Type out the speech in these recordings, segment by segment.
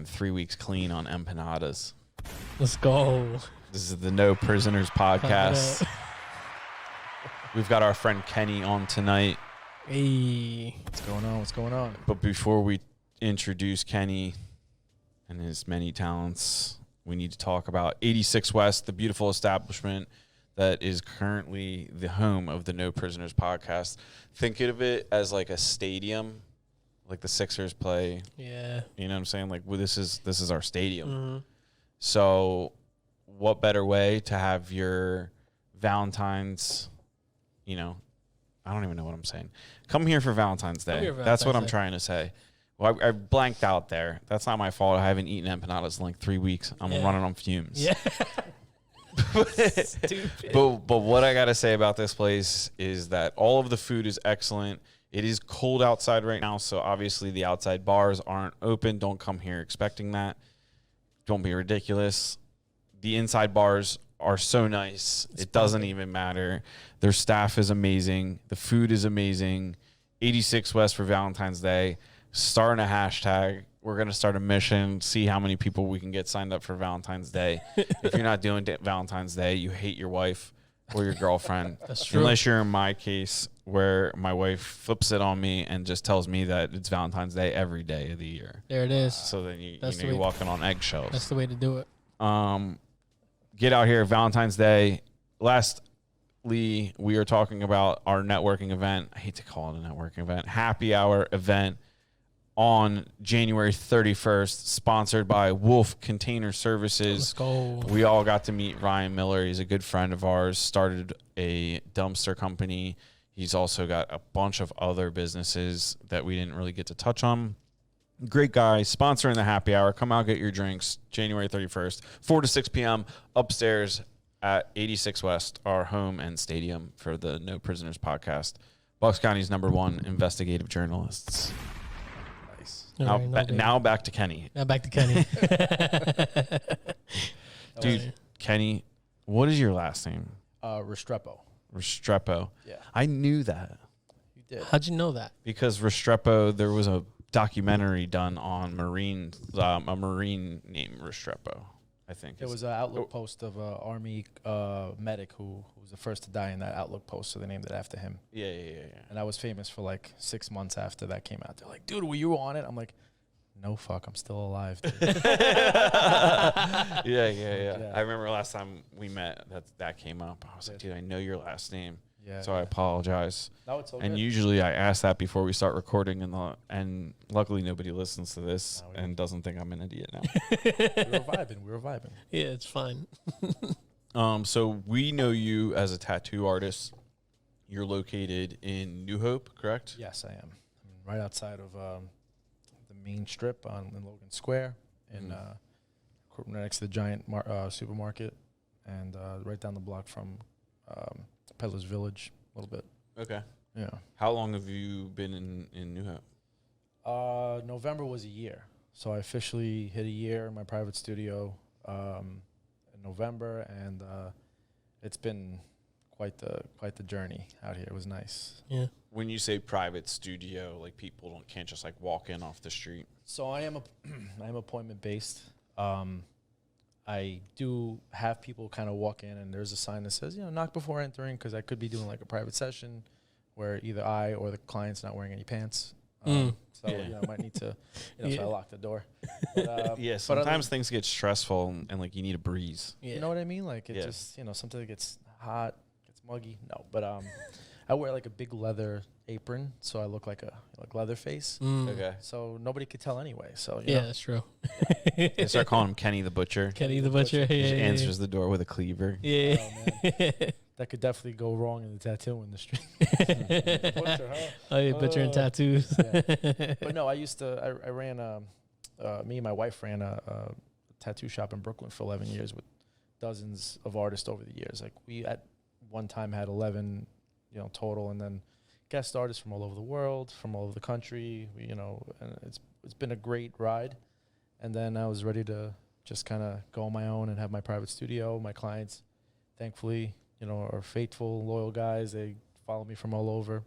fucking 3 weeks clean on empanadas. Let's go. This is the No Prisoners podcast. We've got our friend Kenny on tonight. Hey. What's going on? What's going on? But before we introduce Kenny and his many talents, we need to talk about 86 West, the beautiful establishment that is currently the home of the No Prisoners podcast. Think of it as like a stadium, like the Sixers play. Yeah. You know what I'm saying? Like, well, this is our stadium. Mm-hmm. So what better way to have your Valentine's, I don't even know what I'm saying. Come here for Valentine's Day. That's what I'm trying to say. Well, I blanked out there. That's not my fault. I haven't eaten empanadas in like 3 weeks. I'm running on fumes. Yeah. Stupid. But what I got to say about this place is that all of the food is excellent. It is cold outside right now, so obviously the outside bars aren't open. Don't come here expecting that. Don't be ridiculous. The inside bars are so nice. It doesn't even matter. Their staff is amazing. The food is amazing. 86 West for Valentine's Day. Starting a hashtag. We're going to start a mission, see how many people we can get signed up for Valentine's Day. If you're not doing Valentine's Day, you hate your wife or your girlfriend. That's true. Unless you're in my case where my wife flips it on me and just tells me that it's Valentine's Day every day of the year. There it is. So then you're walking on eggshells. That's the way to do it. Get out here, Valentine's Day. Lastly, we are talking about our networking event. I hate to call it a networking event. Happy hour event on January 31st, sponsored by Wolf Container Services. Let's go. We all got to meet Ryan Miller. He's a good friend of ours, started a dumpster company. He's also got a bunch of other businesses that we didn't really get to touch on. Great guy, sponsoring the happy hour. Come out, get your drinks, January 31st, 4 to 6 p.m. upstairs at 86 West, our home and stadium for the No Prisoners podcast. Bucks County's #1 investigative journalists. Now back to Kenny. Now back to Kenny. Dude, Kenny, what is your last name? Restrepo. Restrepo. Yeah. I knew that. You did. How'd you know that? Because Restrepo, there was a documentary done on a marine named Restrepo, I think. There was an Outlook post of an Army medic who was the first to die in that Outlook post, so they named it after him. Yeah. And I was famous for like 6 months after that came out. They're like, dude, were you on it? I'm like, no, fuck, I'm still alive. Yeah. I remember last time we met that came up. I was like, dude, I know your last name. Yeah. So I apologize. No, it's all and good. usually I ask that before we start recording, and luckily nobody listens to this and doesn't think I'm an idiot now. We were vibing. Yeah, it's fine. So we know you as a tattoo artist. You're located in New Hope, correct? Yes, I am. I'm right outside of the main strip in Logan Square, and right next to the giant supermarket, and right down the block from Peddler's Village a little bit. Okay. Yeah. How long have you been in New Hope? November was a year. So I officially hit a year in my private studio in November, and it's been quite the journey out here. It was nice. Yeah. When you say private studio, like people can't just like walk in off the street. So I am appointment based. I do have people kind of walk in, and there's a sign that says, knock before entering, because I could be doing like a private session where either I or the client's not wearing any pants. So I might need to, so I lock the door. But, sometimes things get stressful and like you need a breeze. Yeah. You know what I mean? Like it just, something that gets hot, gets muggy. No, but I wear like a big leather apron, so I look like a leather face. Okay. So nobody could tell anyway. So that's true. They start calling him Kenny the Butcher. Kenny the Butcher. He just answers the door with a cleaver. Yeah. Oh, man. That could definitely go wrong in the tattoo industry. Butcher, huh? Oh, yeah, butcher and tattoos. Yeah. But no, I ran me and my wife ran a tattoo shop in Brooklyn for 11 years with dozens of artists over the years. Like we at one time had 11, total, and then guest artists from all over the world, from all over the country. And it's been a great ride. And then I was ready to just kind of go on my own and have my private studio. My clients, thankfully, are faithful, loyal guys. They follow me from all over.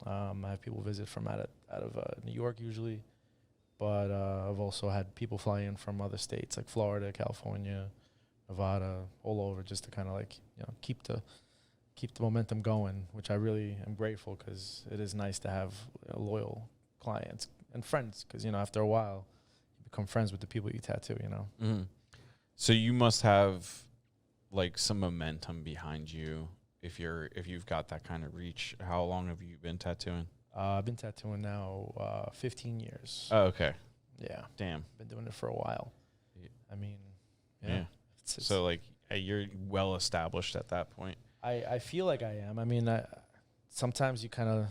I have people visit from out of New York usually. but I've also had people fly in from other states like Florida, California, Nevada, all over, just to kind of like, you know, keep the momentum going, which I really am grateful, because it is nice to have loyal clients and friends, because, you know, after a while you become friends with the people you tattoo, you know. Mm-hmm. So you must have like some momentum behind you if you've got that kind of reach. How long have you been tattooing? I've been tattooing now 15 years. Oh, okay. Yeah. Damn. Been doing it for a while. I mean, yeah. It's so like you're well established at that point. I feel like I am. I mean, sometimes you kind of,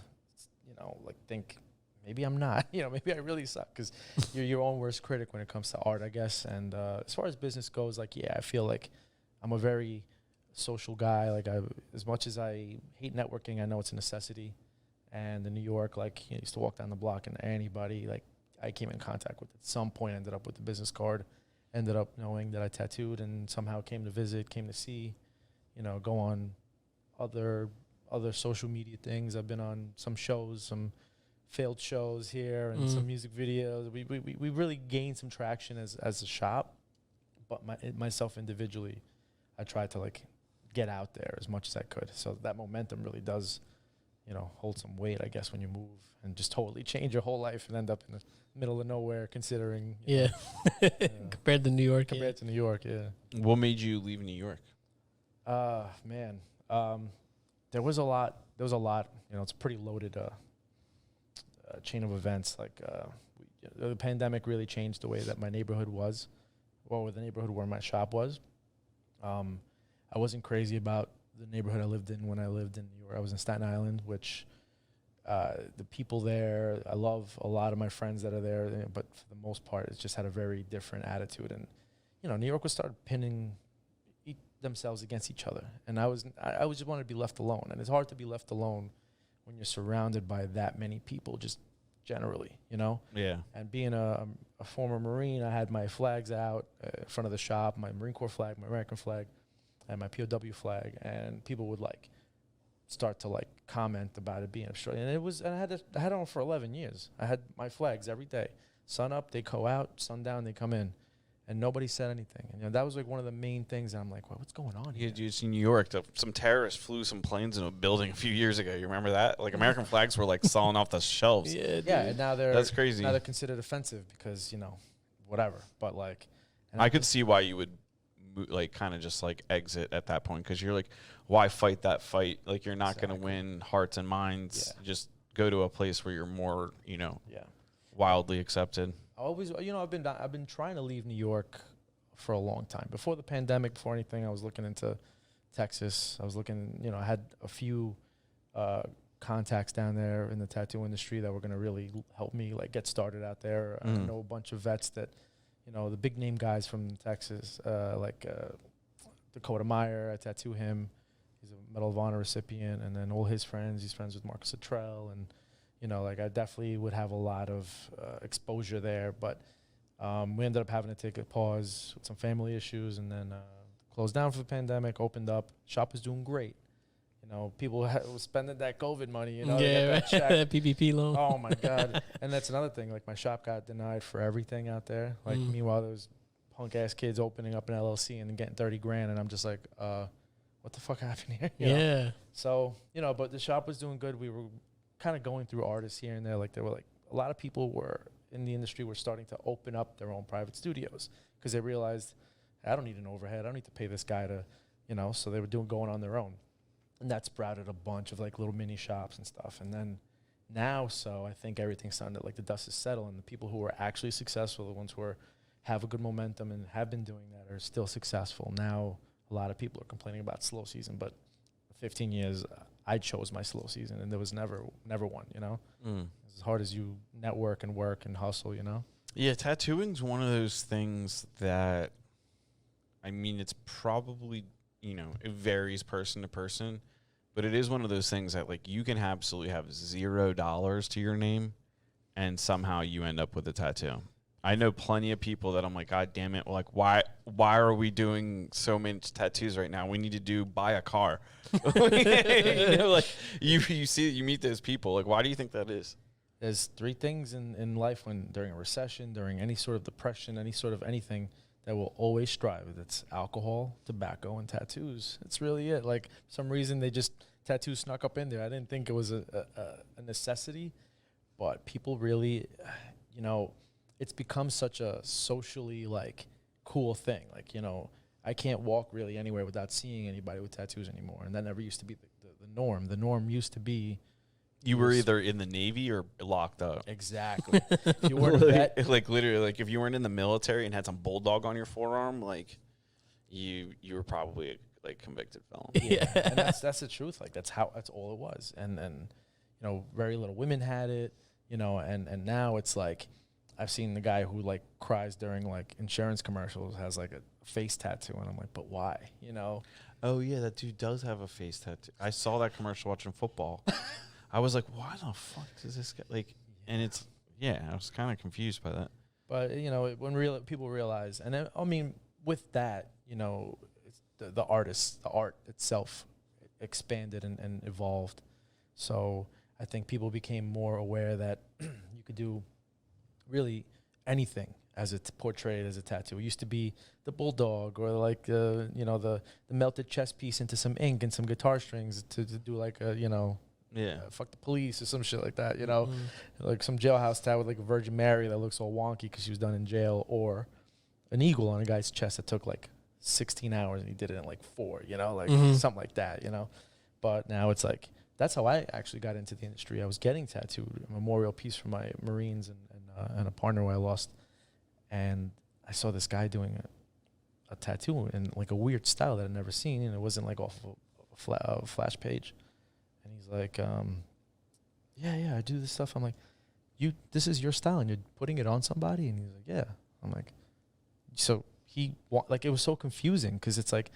you know, like think maybe I'm not. You know, maybe I really suck, because you're your own worst critic when it comes to art, I guess. And as far as business goes, like, yeah, I feel like I'm a very social guy. Like, as much as I hate networking, I know it's a necessity. And in New York, like, you know, used to walk down the block and anybody like I came in contact with at some point ended up with the business card, ended up knowing that I tattooed, and somehow came to visit, came to see, you know, go on other social media things. I've been on some shows, some failed shows here, and some music videos. We really gained some traction as a shop, but myself individually, I tried to like get out there as much as I could. So that momentum really does, you know, hold some weight, I guess, when you move and just totally change your whole life and end up in the middle of nowhere, considering. Yeah. Compared to New York. Compared to New York, yeah. What made you leave New York? Man, there was a lot. You know, it's a pretty loaded chain of events. Like the pandemic really changed the way that my neighborhood was, or the neighborhood where my shop was. I wasn't crazy about the neighborhood I lived in when I lived in New York. I was in Staten Island, which the people there, I love a lot of my friends that are there, but for the most part, it's just had a very different attitude. And, you know, New York was started pinning themselves against each other. And I just wanted to be left alone. And it's hard to be left alone when you're surrounded by that many people, just generally, you know? Yeah. And being a former Marine, I had my flags out in front of the shop, my Marine Corps flag, my American flag, and my POW flag. And people would like start to like comment about it being Australian. And I had it on for 11 years. I had my flags every day. Sun up, they go out. Sun down, they come in. And nobody said anything. And, you know, that was like one of the main things. I'm like, well, what's going on here? You see New York, some terrorists flew some planes in a building a few years ago. You remember that? Like American flags were like selling off the shelves. Yeah, dude. Yeah, and now that's crazy. Now they're considered offensive because, you know, whatever. But like, I could see why you would like kind of just like exit at that point, because you're like, why fight that fight? Like you're not going to win hearts and minds. Yeah. Just go to a place where you're more, you know, wildly accepted. Always, you know, I've been trying to leave New York for a long time. Before the pandemic, before anything, I was looking into Texas. I was looking, you know, I had a few contacts down there in the tattoo industry that were going to really help me like get started out there. I know a bunch of vets that, you know, the big name guys from Texas, like Dakota Meyer. I tattoo him. He's a Medal of Honor recipient, and then all his friends. He's friends with Marcus Luttrell, and you know, like I definitely would have a lot of exposure there, but we ended up having to take a pause with some family issues, and then closed down for the pandemic, opened up. Shop was doing great. You know, people were spending that COVID money, you know, yeah, that check. that PPP loan. Oh, my God. And that's another thing. Like, my shop got denied for everything out there. Like, meanwhile, those punk-ass kids opening up an LLC and getting $30,000, and I'm just like, what the fuck happened here? You know? So, you know, but the shop was doing good. We were kind of going through artists here and there. Like there were like a lot of people were in the industry were starting to open up their own private studios because they realized I don't need an overhead. I don't need to pay this guy to, you know, so they were going on their own. And that sprouted a bunch of like little mini shops and stuff. And then now, so I think everything's starting to like the dust is settled, and the people who are actually successful, the ones who have a good momentum and have been doing that, are still successful. Now a lot of people are complaining about slow season, but 15 years, I chose my slow season, and there was never one, you know? As hard as you network and work and hustle, you know? Yeah, tattooing's one of those things that, I mean, it's probably, you know, it varies person to person, but it is one of those things that, like, you can absolutely have $0 to your name, and somehow you end up with a tattoo. I know plenty of people that I'm like, God damn it, like, why are we doing so many tattoos right now? We need to buy a car. You know, like you meet those people. Like, why do you think that is? there's three things in life when during a recession, during any sort of depression, any sort of anything that will always strive. It's alcohol, tobacco, and tattoos. It's really it. Like, for some reason, tattoos snuck up in there. I didn't think it was a necessity, but people really, it's become such a socially, like, cool thing. Like, I can't walk really anywhere without seeing anybody with tattoos anymore. And that never used to be the norm. The norm used to be You were either in the Navy or locked up. exactly. If you weren't a vet, Like literally, like if you weren't in the military and had some bulldog on your forearm, like you were probably a convicted felon. yeah, and that's the truth. Like that's all it was. And very little women had it. And now it's like I've seen the guy who like cries during like insurance commercials has like a face tattoo, and I'm like, but why? Oh yeah, that dude does have a face tattoo. I saw that commercial watching football. I was like, why the fuck does this guy like? And it's I was kind of confused by that. But when people realize, and then, I mean, with that, it's the art itself expanded and evolved. So I think people became more aware that you could do really anything as it's portrayed as a tattoo. It used to be the bulldog or like the melted chess piece into some ink and some guitar strings to do like a fuck the police or some shit like that, like some jailhouse tat with like a Virgin Mary that looks all wonky because she was done in jail, or an eagle on a guy's chest that took like 16 hours and he did it in like 4, something like that, But now it's like, that's how I actually got into the industry. I was getting tattooed, a memorial piece for my Marines and a partner who I lost. And I saw this guy doing a tattoo in like a weird style that I'd never seen, and it wasn't like off of a flash page. And he's like, yeah, I do this stuff. I'm like, this is your style, and you're putting it on somebody? And he's like, yeah. I'm like, so it was so confusing because it's like,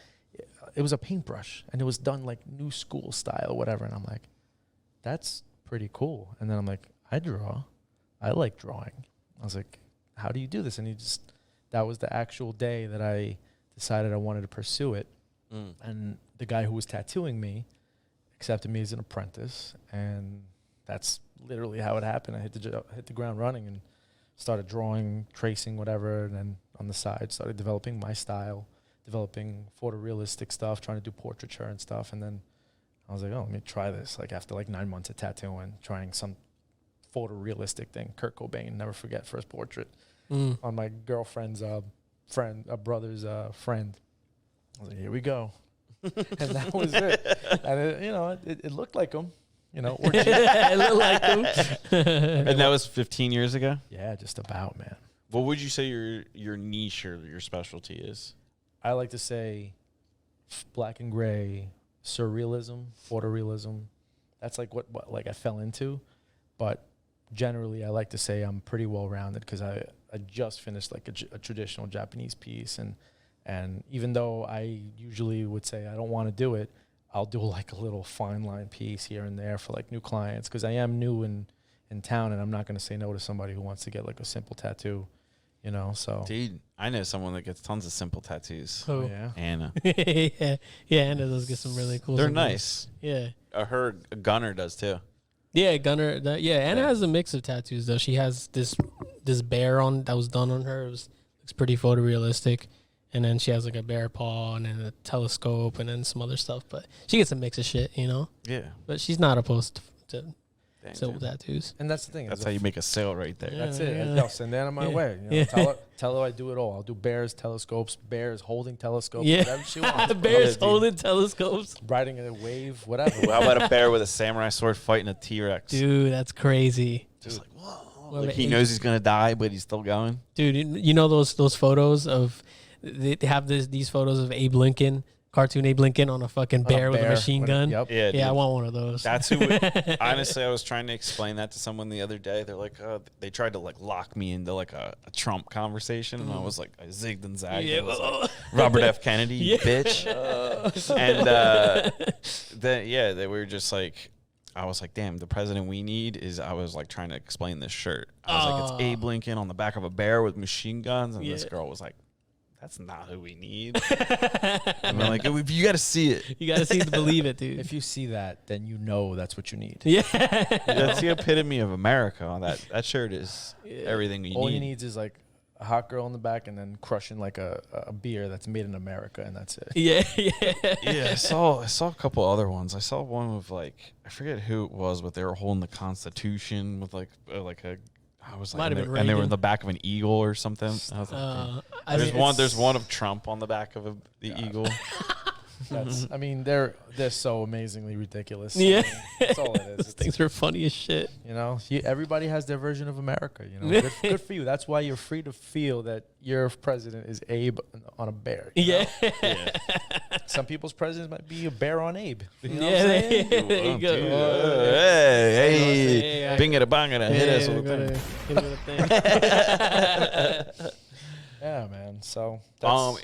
it was a paintbrush, and it was done like new school style or whatever. And I'm like, that's pretty cool. And then I'm like, I like drawing. I was like, how do you do this? And that was the actual day that I decided I wanted to pursue it. And the guy who was tattooing me accepted me as an apprentice, and that's literally how it happened. I hit the ground running and started drawing, tracing, whatever, and then on the side started developing my style, developing photorealistic stuff, trying to do portraiture and stuff. And then I was like, oh, let me try this. Like after like 9 months of tattooing, trying some photorealistic thing. Kurt Cobain, never forget, first portrait on my girlfriend's brother's friend. I was like, here we go. And that was it. And it looked like him, it looked like him. And that was 15 years ago? Yeah, just about, man. What would you say your niche or your specialty is? I like to say black and gray, surrealism, photorealism. That's like what like I fell into. But generally, I like to say I'm pretty well-rounded because I just finished like a traditional Japanese piece. And even though I usually would say I don't want to do it, I'll do like a little fine line piece here and there for like new clients because I am new in town, and I'm not going to say no to somebody who wants to get like a simple tattoo, so. Dude, I know someone that gets tons of simple tattoos. Oh, yeah. Anna. yeah, Anna does get some really cool. They're nice. Yeah. Her Gunner does too. Yeah, Gunner. Anna has a mix of tattoos though. She has this bear on that was done on her. Looks pretty photorealistic. And then she has like a bear paw and then a telescope and then some other stuff. But she gets a mix of shit, Yeah. But she's not opposed to Dang, simple dude. tattoos. And that's the thing. That's how you make a sale right there. Yeah. That's it. And I'll send that on my way. Tell her I do it all. I'll do bears, telescopes, bears holding telescopes, whatever she wants. Bears holding telescopes. Riding a wave, whatever. How about a bear with a samurai sword fighting a T-Rex? Dude, that's crazy. Just like, whoa. Well, Like he knows he's going to die, but he's still going. Dude, you know those photos of... They have these photos of Abe Lincoln, cartoon Abe Lincoln on a fucking bear with a machine gun. Yep. Yeah, dude. I want one of those. That's who. Honestly, I was trying to explain that to someone the other day. They're like, they tried to like lock me into like a Trump conversation, and I was like, I zigged and zagged. Yeah. I was like, Robert F. Kennedy, you bitch. And then they were just like, I was like, damn, the president we need is. I was like trying to explain this shirt. I was like, it's Abe Lincoln on the back of a bear with machine guns, and this girl was like, that's not who we need. And we're like, you got to see it. You got to see to believe it, dude. If you see that, then you know that's what you need. Yeah. That's the epitome of America. That shirt is everything you All need. you need is like a hot girl in the back and then crushing like a beer that's made in America, and that's it. Yeah. Yeah, I saw a couple other ones. I saw one with like, I forget who it was, but they were holding the Constitution with like a. I was like, Might have been and they were in Reagan. the back of an eagle or something. I was like, there's one of Trump on the back of the eagle. That's, I mean, they're so amazingly ridiculous. Yeah. I mean, that's all it is. Those things are funny as shit. You know, everybody has their version of America. You know, good for you. That's why you're free to feel that your president is Abe on a bear. You know? Yeah. Some people's presidents might be a bear on Abe. You know Yeah, what I'm saying? there you go. Hey, bingada bangada, hit us with a thing. Yeah, man. So, that's,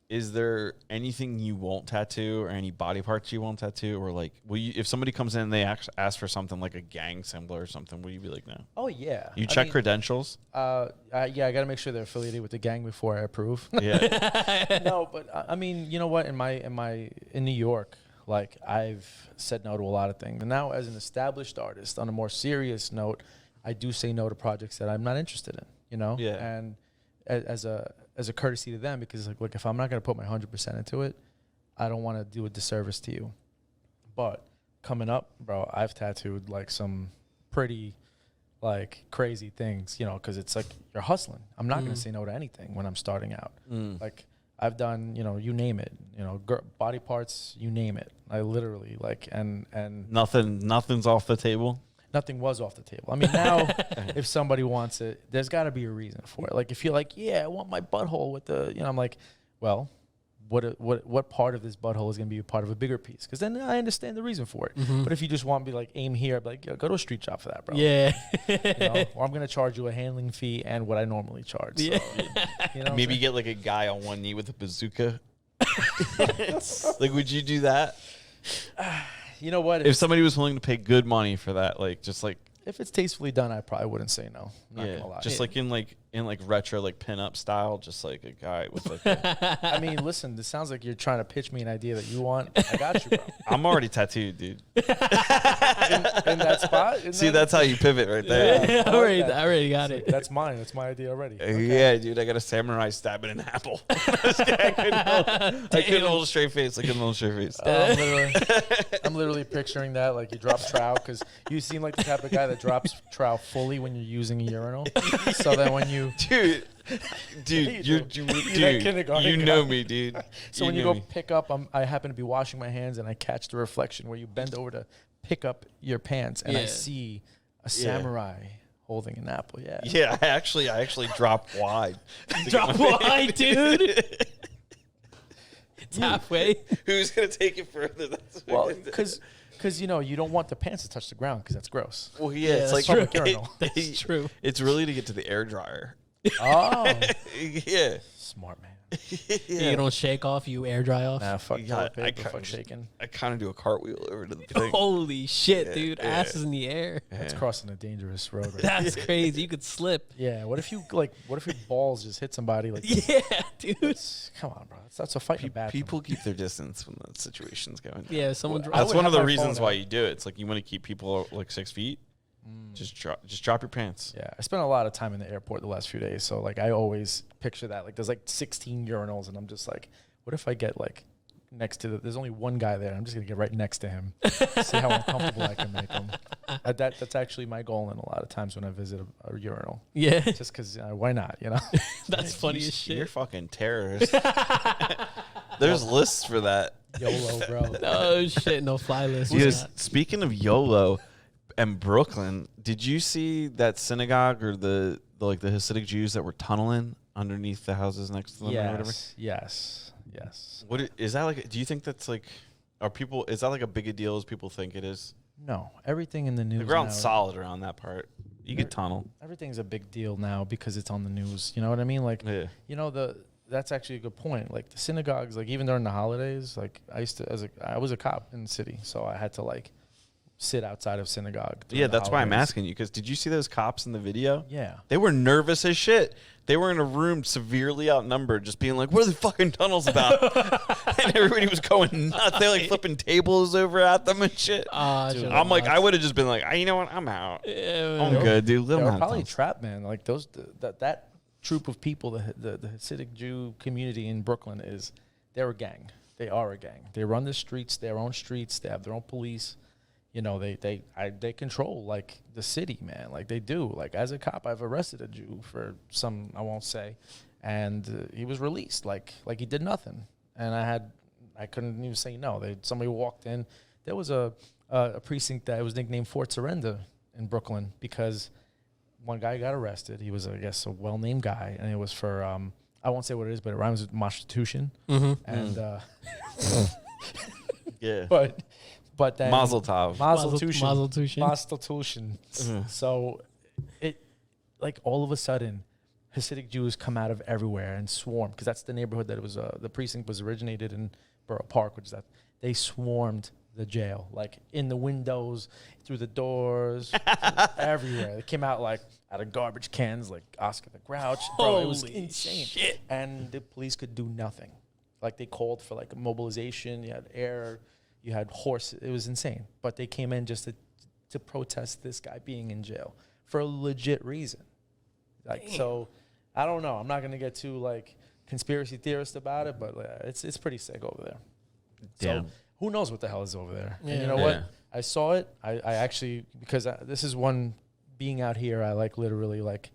Is there anything you won't tattoo or any body parts you won't tattoo, or like, will you, if somebody comes in and they ask for something like a gang symbol or something, will you be like, no? oh yeah. You check credentials? Yeah, I got to make sure they're affiliated with the gang before I approve. Yeah. No, but I mean, you know what? In New York, like I've said no to a lot of things, and now as an established artist, on a more serious note, I do say no to projects that I'm not interested in. You know, Yeah. And as a courtesy to them, because like, look, if I'm not going to put my 100% into it, I don't want to do a disservice to you. But coming up, bro, I've tattooed like some pretty like crazy things, you know, because it's like you're hustling. I'm not going to say no to anything when I'm starting out. Like I've done, you know, you name it, you know, body parts, you name it. I literally like, and Nothing's off the table. nothing was off the table. I mean, now if somebody wants it, there's got to be a reason for it. Like if you're like, yeah, I want my butthole with the, you know, I'm like, well, what part of this butthole is going to be a part of a bigger piece? Because then I understand the reason for it. But if you just want me to like aim here, I'd be like, yo, go to a street shop for that, bro. Yeah. You know? Or I'm going to charge you a handling fee and what I normally charge. Yeah. So, you know, Maybe get like a guy on one knee with a bazooka. Like, would you do that? you know what? If somebody was willing to pay good money for that, like, just like, If it's tastefully done, I probably wouldn't say no. I'm not yeah, gonna lie. just like in retro, like pinup style, just like a guy with like a, I mean, listen, this sounds like you're trying to pitch me an idea that you want. I got you, bro. I'm already tattooed, dude. In that spot. See, that's how you pivot right there. Yeah, I like that. I already got it. That's mine. That's my idea already. Yeah, dude, I got a samurai stabbing an apple. I couldn't hold a straight face. I couldn't hold a straight face. I'm literally picturing that, like you drop trow, because you seem like the type of guy that drops trow fully when you're using a urinal. So that when you, Dude, You're that kindergarten you guy. know me, dude. so when you go pick up, I happen to be washing my hands and I catch the reflection where you bend over to pick up your pants, and I Yeah. see a samurai holding an apple. Yeah. Yeah, I actually dropped wide. Drop wide, dude. It's halfway. Who's gonna take it further? That's Well, because you know you don't want the pants to touch the ground because that's gross. well, yeah, it's that's like true. Urinal. That's true. It's really to get to the air dryer. Oh, Yeah, smart man. You don't shake off, you air dry off. Nah, fuck Yeah, toilet I paper, kinda fuck just- shaking. I kind of do a cartwheel over to the thing. Holy shit, Yeah, dude. yeah. Ass is in the air. That's Yeah. crossing a dangerous road. Right That's crazy. You could slip. Yeah. What if your balls just hit somebody? Like, Yeah, dude. come on, bro. That's a fight in a bathroom. People keep their distance when the situation's going down. Yeah, someone I That's would one of have the my reasons phone why out. you do it. It's like you want to keep people like 6 feet. Just drop your pants. Yeah, I spent a lot of time in the airport the last few days, so like I always picture that. Like, there's like 16 urinals, and I'm just like, what if I get like next to there's only one guy there. I'm just gonna get right next to him, see how uncomfortable I can make him. That's actually my goal in a lot of times when I visit a urinal, Yeah, just because why not? You know. that's funny as You're shit. fucking terrorist. There's lists for that. YOLO, bro. Oh shit, no fly list. Because speaking of YOLO and Brooklyn, did you see that synagogue or the Hasidic Jews that were tunneling underneath the houses next to them or whatever? Yes. What is that like? Do you think that's like, is that like a big a deal as people think it is? No, everything in the news. The ground's now- solid around that part. You could tunnel. Everything's a big deal now because it's on the news. You know what I mean? Like, Yeah. you know, that's actually a good point. Like the synagogues, like even during the holidays, like I was a cop in the city, so I had to like sit outside of synagogue. during Yeah, the that's why I'm holidays. asking you, because did you see those cops in the video? Yeah. They were nervous as shit. They were in a room severely outnumbered, just being like, what are the fucking tunnels about? And everybody was going nuts. They're like flipping tables over at them and shit. Dude, I'm like, I would have just been like, you know what? I'm out. I'm good, dude. They Let 'em were have probably tunnels. trapped, man. Like that troop of people, the Hasidic Jew community in Brooklyn they're a gang. They are a gang. They run the streets, their own streets. They have their own police. You know, they control like the city, man. Like they do. Like as a cop, I've arrested a Jew for some, I won't say, and he was released like he did nothing. And I couldn't even say no. Somebody walked in. There was a precinct that was nicknamed Fort Surrender in Brooklyn because one guy got arrested. He was, I guess, a well-named guy, and it was for I won't say what it is, but it rhymes with prostitution. And Yeah. but then Mazel tov. Prostitution. So it, like, all of a sudden, Hasidic Jews come out of everywhere and swarm, because that's the neighborhood that it was. The precinct was originated in Borough Park, which is that they swarmed the jail, like in the windows, through the doors, everywhere. They came out like out of garbage cans, like Oscar the Grouch. Bro, it was Holy insane. shit. And the police could do nothing. Like they called for like a mobilization. You had air, you had horse. It was insane. But they came in just to protest this guy being in jail for a legit reason. Like, so I don't know. I'm not gonna get too like conspiracy theorist about it, but it's pretty sick over there. Damn. So who knows what the hell is over there? And Yeah. you know Yeah. what? I saw it. I actually, because this is one, being out here, I like literally like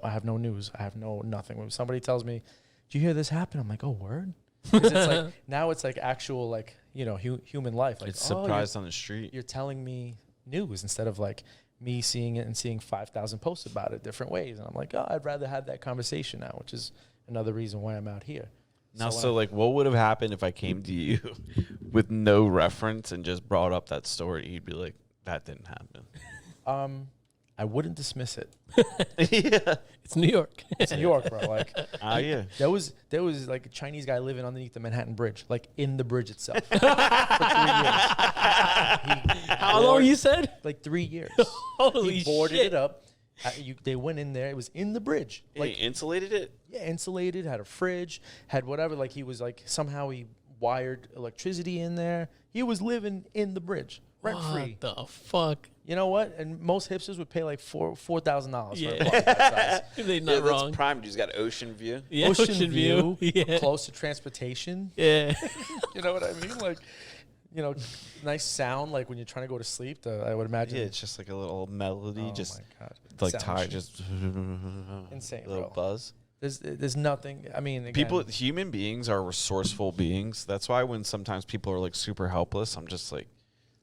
I have no news. I have nothing. When somebody tells me, "Do you hear this happen?" I'm like, "Oh, word." 'Cause it's like now it's like actual, like, you know, human life. Like, It's surprised on the street. you're telling me news instead of like me seeing it and seeing 5,000 posts about it different ways. And I'm like, oh, I'd rather have that conversation now, which is another reason why I'm out here. Now, when so like, what would have happened if I came to you with no reference and just brought up that story? You'd be like, that didn't happen. I wouldn't dismiss it. Yeah. It's New York. It's New York, bro. Like, Yeah. there was like a Chinese guy living underneath the Manhattan Bridge, like in the bridge itself. For 3 years. How long you said? Like 3 years. Holy He boarded shit. it up. They went in there. It was in the bridge. Like, insulated it? Yeah, insulated, had a fridge, had whatever. Like, he was like, somehow he wired electricity in there. He was living in the bridge, rent free. What the fuck? You know what? And most hipsters would pay like $4,000 Yeah. for a apartment that size. They not wrong. prime. He's got ocean view. Yeah, Ocean view, Yeah. close to transportation. Yeah. You know what I mean? Like, you know, nice sound, like when you're trying to go to sleep. I would imagine. Yeah, it's just like a little melody, Oh just my God. like Sound tired, machine. just Insane, a little bro. buzz. There's nothing. I mean, again, Human beings are resourceful beings. That's why when sometimes people are like super helpless, I'm just like,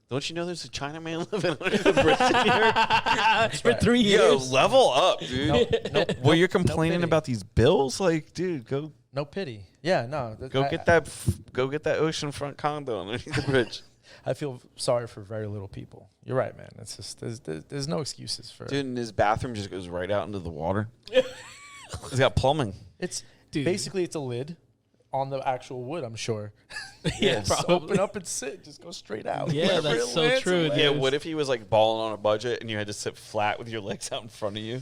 don't you know there's a Chinaman living under the bridge here? For 3 Yo, years. level up, dude. Well, you're complaining pity. about these bills, like, dude, go no pity. Yeah, no. get that oceanfront condo underneath the bridge. I feel sorry for very little people. You're right, man. It's just there's no excuses for. Dude, and his bathroom just goes right out into the water. He's got plumbing. It's Dude. basically it's a lid on the actual wood. I'm sure. Yeah, Just probably. open up and sit. Just go straight out. Yeah, Wherever that's it so lands, true, it dude. Yeah, lands. what if he was like balling on a budget and you had to sit flat with your legs out in front of you?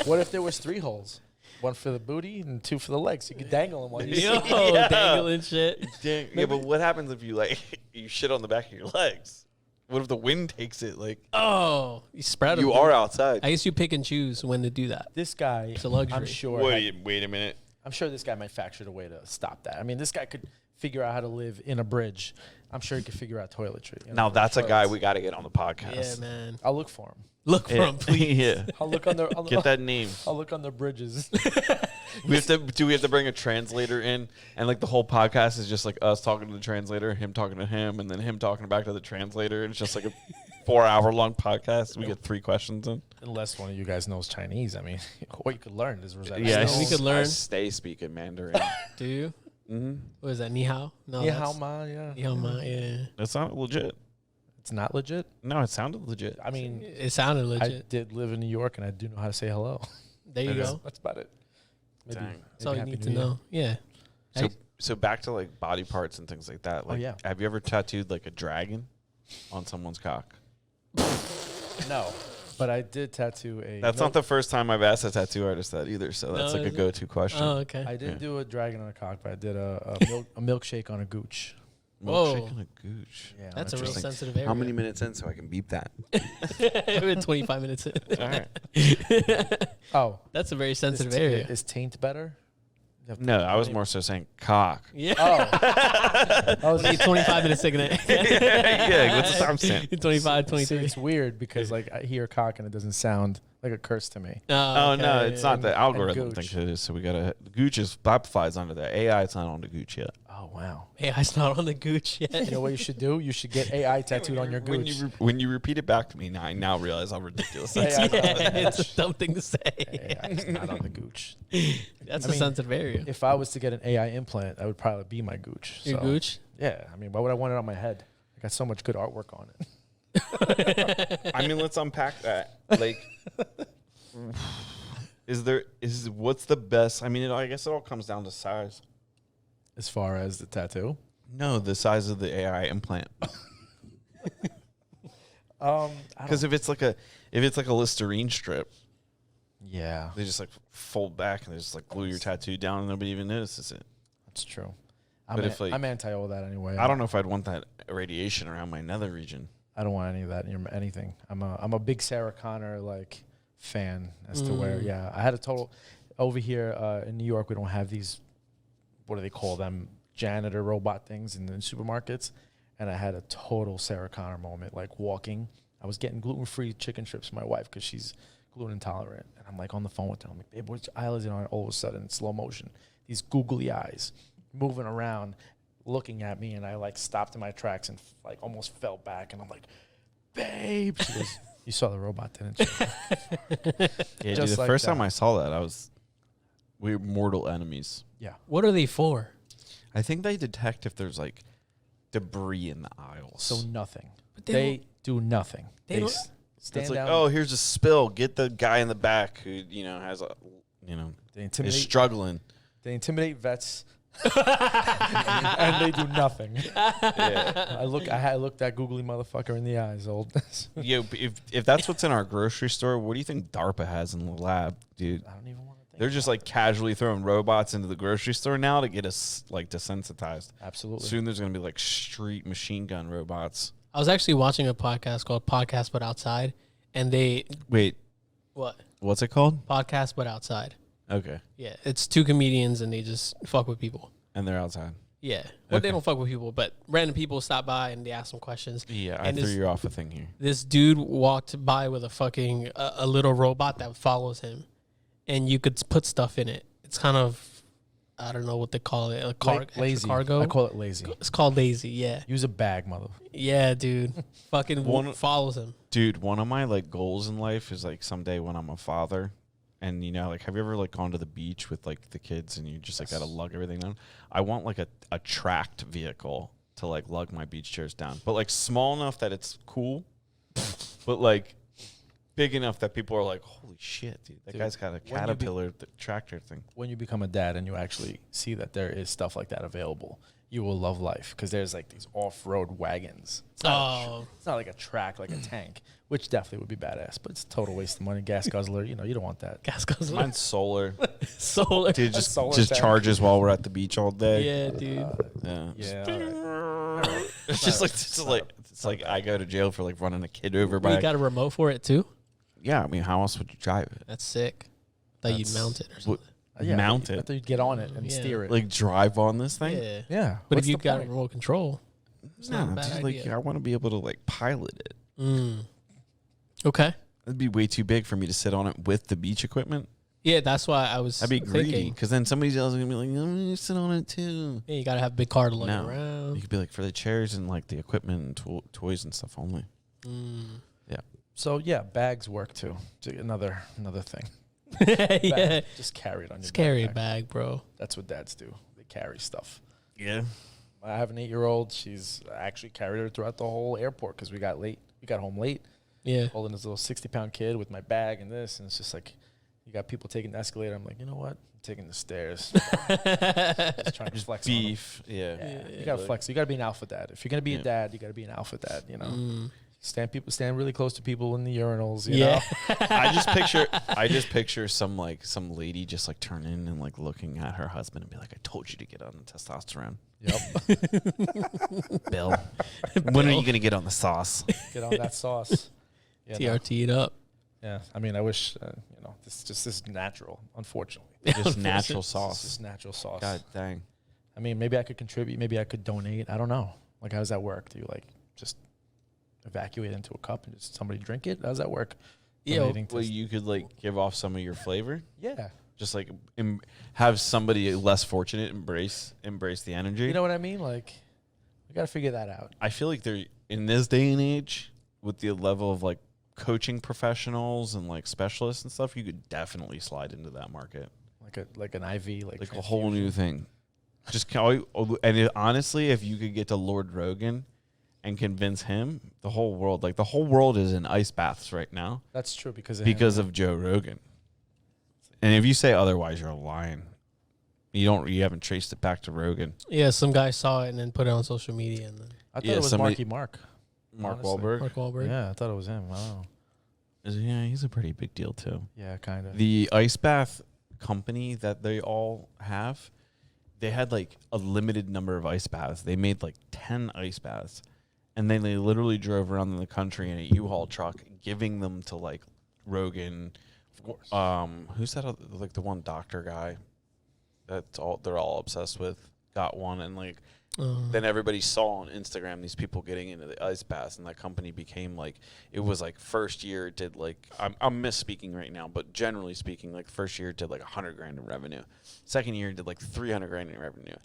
What if there was 3 holes? 1 for the booty and 2 for the legs. You could dangle them while you Yo, sit. Yeah. dangling shit. Yeah, but what happens if you like you shit on the back of your legs? What if the wind takes it? Like Oh, you spread them. you are outside. I guess you pick and choose when to do that. This guy, It's a luxury. I'm sure. Wait a minute. I'm sure this guy manufactured a way to stop that. I mean, this guy could figure out how to live in a bridge. I'm sure he could figure out toiletry. Now for that's a guy toilets. we got to get on the podcast. Yeah, man. I'll look for him. Look for him, please. Yeah. I'll look on their. Get that name. I'll look on their bridges. We have to bring a translator in, and like the whole podcast is just like us talking to the translator, him talking to him, and then him talking back to the translator. It's just like a 4-hour-long podcast. We get 3 questions in. Unless one of you guys knows Chinese. I mean, what you could learn is Rosetta Yeah, Stone. we could learn. I stay speaking Mandarin. Do you? Mm-hmm. What is that? Ni hao? No, Ni that's- hao ma, yeah. Ni hao ma, yeah. That's not legit. It's not legit. No, it sounded legit. I mean, It sounded I legit. did live in New York, and I do know how to say hello. There you go. That's about it. Maybe, Dang. That's all you Happy need New to Year. know. Yeah. So back to like body parts and things like that. Like, yeah. have you ever tattooed like a dragon? on someone's cock? No, but I did tattoo a. That's not the first time I've asked a tattoo artist that either. So that's No, like a is it? go-to question. Oh, okay. I didn't Yeah. do a dragon on a cock, but I did a milkshake on a gooch. Whoa. Milkshake and a gooch. Yeah, That's a real Interesting. sensitive area. How many minutes in so I can beep that? We're 25 minutes in. All right. Oh, That's a very sensitive area. Is taint better? No, I was more so saying cock. Yeah. Oh, I was Only 25 minutes taking it. Yeah, what's the timestamp? 25, See, 23. it's weird because like I hear cock and it doesn't sound like a curse to me. Oh no, okay. it's not. The algorithm gooch. thinks it is. So we gotta. Gooch is that flies under there. AI, it's not on the gooch yet. Oh wow! AI's not on the gooch yet. You know what you should do? You should get AI tattooed on your When gooch. when you repeat it back to me, now I now realize how ridiculous that Yeah, sounds. Yeah, it's a dumb thing to say. AI is not on the gooch. That's I a mean, sensitive area. If I was to get an AI implant, that would probably be my gooch. Your So, gooch? Yeah, I mean, why would I want it on my head? I got so much good artwork on it. I mean, let's unpack that. Like, what's the best? I mean, I guess it all comes down to size. As far as the tattoo, No, the size of the AI implant. Because if it's like a Listerine strip, yeah, they just like fold back and they just like glue your tattoo down and nobody even notices it. that's true. But if, like- I'm anti all that anyway. I don't know if I'd want that radiation around my nether region. I don't want any of that in anything. I'm a big Sarah Connor like fan as to where I had a total over here in New York. We don't have these, what do they call them, janitor robot things in the supermarkets, and I had a total Sarah Connor moment. Like walking, I was getting gluten-free chicken strips for my wife because she's gluten intolerant, and I'm like on the phone with her. I'm like, babe, what's your eyelids on? All of a sudden, in slow motion, these googly eyes moving around, looking at me, and I like stopped in my tracks and like almost fell back, and I'm like, babe. She goes, you saw the robot, didn't you? Yeah, dude, Just the like first that. time I saw that, we were mortal enemies. Yeah. What are they for? I think they detect if there's like debris in the aisles. So nothing. But They do nothing. they They don't- stand it's like, down. oh, here's a spill. Get the guy in the back who has a, They is intimidate. struggling. They intimidate vets, and they do nothing. Yeah. I looked that googly motherfucker in the eyes. Old. Yo, if that's what's in our grocery store, what do you think DARPA has in the lab, dude? I don't even want to think. They're just like casually throwing robots into the grocery store now to get us like desensitized. Absolutely. Soon there's gonna be like street machine gun robots. I was actually watching a podcast called Podcast But Outside, and they Wait, what? what's it called? Podcast But Outside. Okay, Yeah, it's two comedians and they just fuck with people. and they're outside. Yeah, well, Okay. they don't fuck with people, but random people stop by and they ask them questions. Yeah, I And threw this- you off a thing here. This dude walked by with a fucking a little robot that follows him, and you could put stuff in it. It's kind of, I don't know what they call it, a Lazy. cargo. I call it lazy. It's called lazy. Yeah, Use a bag, mother. yeah, dude. Fucking follows him. Dude, one of my like goals in life is like someday when I'm a father, and like, have you ever like gone to the beach with like the kids and you just like gotta lug everything down? I want like a tracked vehicle to like lug my beach chairs down, but like small enough that it's cool, but like big enough that people are like, holy shit, dude, that Dude, guy's got a when you be- Caterpillar tractor thing. When you become a dad and you actually see that there is stuff like that available, you will love life because there's like these off-road wagons. It's not, it's not like a track, like a tank, which definitely would be badass, but it's a total waste of money. Gas guzzler, you don't want that. Gas guzzler. Mine's solar. Solar. Dude, just solar tank. charges while we're at the beach all day. Yeah, dude. Yeah. Yeah. It's just like it's like I go to jail for like running a kid over by. You got a remote for it too. Yeah, I mean, how else would you drive it? That's sick. That you mount it or What- something. Mount I it, thought you'd get on it and Yeah. steer it. like drive on this thing. Yeah. yeah. But What's if you the got point? remote control, it's not a No, bad just like idea. I want to be able to like pilot it. Okay. That'd be way too big for me to sit on it with the beach equipment. Yeah, that's why I was I'd be greedy thinking. because then somebody else is gonna be like, "I'm gonna sit on it too." Yeah, you gotta have a big car to lug No. it around. You could be like for the chairs and like the equipment and toys and stuff only. So yeah, bags work too. Another thing. Yeah. Bag. Just carry it on your It's carry a backpack. bag, bro. That's what dads do. They carry stuff. Yeah. I have an 8-year-old. She's actually carried her throughout the whole airport because we got late. We got home late, Yeah. holding this little 60-pound kid with my bag and this, and it's just like, You got people taking the escalator. I'm like, you know what? I'm taking the stairs. Just trying to flex on 'em. Beef. Yeah. You gotta flex. You gotta be an alpha dad. If you're gonna be a dad, you gotta be an alpha dad. You know, stand really close to people in the urinals. You know? I just picture some lady just like turning and like looking at her husband and be like, I told you to get on the testosterone. Yep. Bill, when are you gonna get on the sauce? Get on that sauce. Yeah, TRT it up. Yeah, I mean, I wish this is natural. Unfortunately, Just natural sauce. It's just natural sauce. God dang. I mean, maybe I could contribute. Maybe I could donate. I don't know. Like, how does that work? Do you like just evacuate it into a cup and just somebody drink it? How does that work? Yeah. Well, you could like give off some of your flavor. Yeah. Just like have somebody less fortunate embrace the energy. You know what I mean? Like, we got to figure that out. I feel like they're in this day and age with the level of like coaching professionals and like specialists and stuff, you could definitely slide into that market. Like an IV, like a whole new thing. Honestly, if you could get to Lord Rogan and convince him, the whole world is in ice baths right now. That's true because of Joe Rogan. And if you say otherwise, you're lying. You haven't traced it back to Rogan. Yeah, some guy saw it and then put it on social media. And then I thought it was Marky Mark. Mark honestly. Wahlberg. Mark Wahlberg. Yeah, I thought it was him. Wow. Yeah, he's a pretty big deal too. Yeah, kind of. The ice bath company that they all have, they had like a limited number of ice baths. They made like 10 ice baths, and then they literally drove around the country in a U-Haul truck, giving them to like Rogan. Of course. Who's that? Like the one doctor guy they're all obsessed with. Got one, and like then everybody saw on Instagram these people getting into the ice baths, and that company became like, it was like first year it did like, I'm misspeaking right now, but generally speaking, like first year it did like $100,000 in revenue. Second year it did like $300,000 in revenue.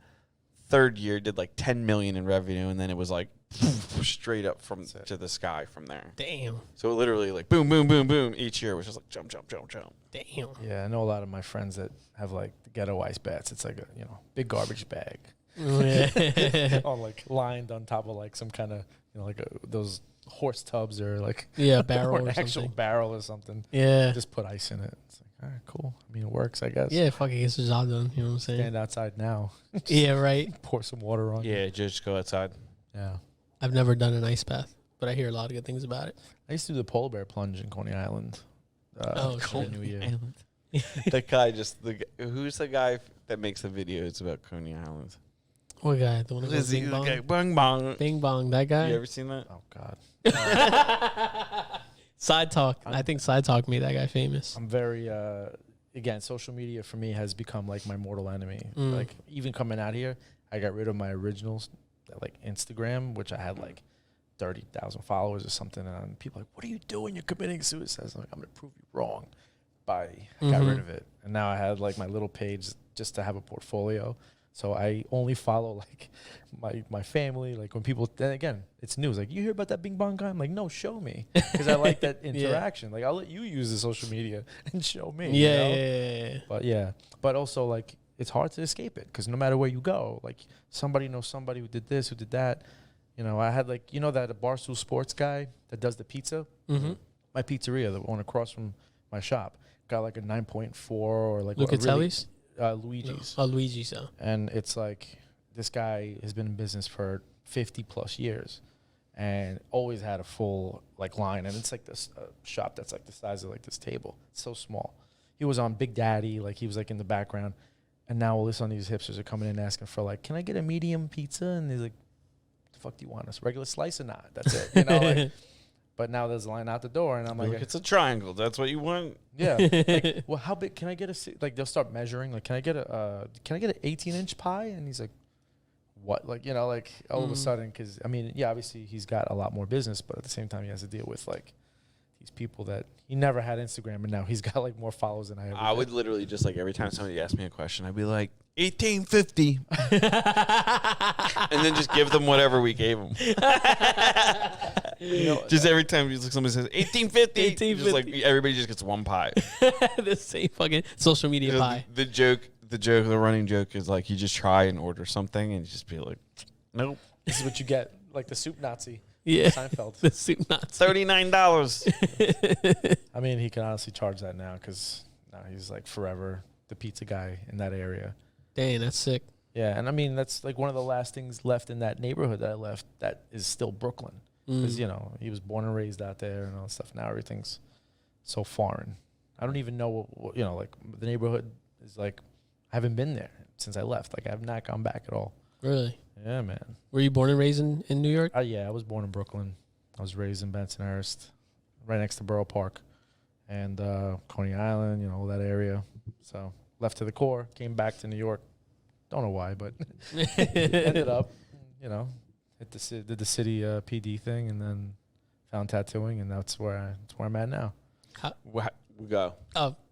Third year it did like $10 million in revenue, and then it was like straight up to the sky from there. Damn. So literally like boom, boom, boom, boom. Each year was just like jump, jump, jump, jump. Damn. Yeah, I know a lot of my friends that have like the ghetto ice baths. It's like a big garbage bag. On like lined on top of like some kind of like those horse tubs or like barrel or an or actual something. barrel or something. Yeah. Just put ice in it. It's like, all right, cool. I mean, it works, I guess. Yeah, fuck it, gets the job done. You know what I'm saying? Stand outside now. Yeah, right. Pour some water on. Yeah, just go outside. Yeah. I've never done an ice bath, but I hear a lot of good things about it. I used to do the polar bear plunge in Coney Island. For New Year. That guy who's the guy that makes the videos about Coney Island? What guy? The one who goes Bing Bong? Bing Bong. Bing Bong, that guy? You ever seen that? Oh God. Side Talk. I think Side Talk made that guy famous. I'm very again, social media for me has become like my mortal enemy. Like even coming out here, I got rid of my originals, like Instagram, which I had like 30,000 followers or something, and people are like, what are you doing? You're committing suicide. I'm like, I'm gonna prove you wrong. I got rid of it, and now I had like my little page just to have a portfolio. So I only follow like my family. Like when people, then again, it's news. Like, you hear about that Bing Bong guy? I'm like, no, show me, because I like that interaction. Like, I'll let you use the social media and show me. Yeah. But also like it's hard to escape it because no matter where you go, like somebody knows somebody who did this, who did that. I had like that a Barstool Sports guy that does the pizza. Mm-hmm. My pizzeria, the one across from my shop, got like a 9.4 or like Lucatelli's. Luigi's. Oh, Luigi's. So. And it's like this guy has been in business for 50 plus years and always had a full like line. And it's like this shop that's like the size of like this table. It's so small. He was on Big Daddy, like he was like in the background. And now all of a sudden these hipsters are coming in asking for like, can I get a medium pizza? And he's like, what the fuck do you want? A regular slice or not? That's it. Like, but now there's a line out the door, and I'm like, it's a triangle. That's what you want. Yeah. Like, well, how big can I get like? They'll start measuring. Like, can I get an 18-inch pie? And he's like, what? Like, like all of a sudden, because I mean, yeah, obviously he's got a lot more business, but at the same time, he has to deal with like these people that he never had Instagram, and now he's got like more followers than I ever. I would literally just like every time somebody asked me a question, I'd be like 1850, and then just give them whatever we gave them. Just every time somebody says 1850, just like everybody just gets one pie. The same fucking social media pie. The running joke is like you just try and order something and you just be like, nope. This is what you get, like the soup Nazi. Yeah, Seinfeld. The soup Nazi. $39. I mean, he can honestly charge that now because he's like forever the pizza guy in that area. Dang, that's sick. Yeah, and I mean that's like one of the last things left in that neighborhood that I left that is still Brooklyn, because you know he was born and raised out there and all that stuff. Now everything's so foreign. I don't even know what you know, like the neighborhood is like. I haven't been there since I left. Like I have not gone back at all. Really? Yeah, man. Were you born and raised in New York? Yeah, I was born in Brooklyn. I was raised in Bensonhurst, right next to Borough Park, and Coney Island. You know, all that area. So left to the core, came back to New York. Don't know why, but ended up, you know, did the city PD thing, and then found tattooing, and that's where I'm at now. We go.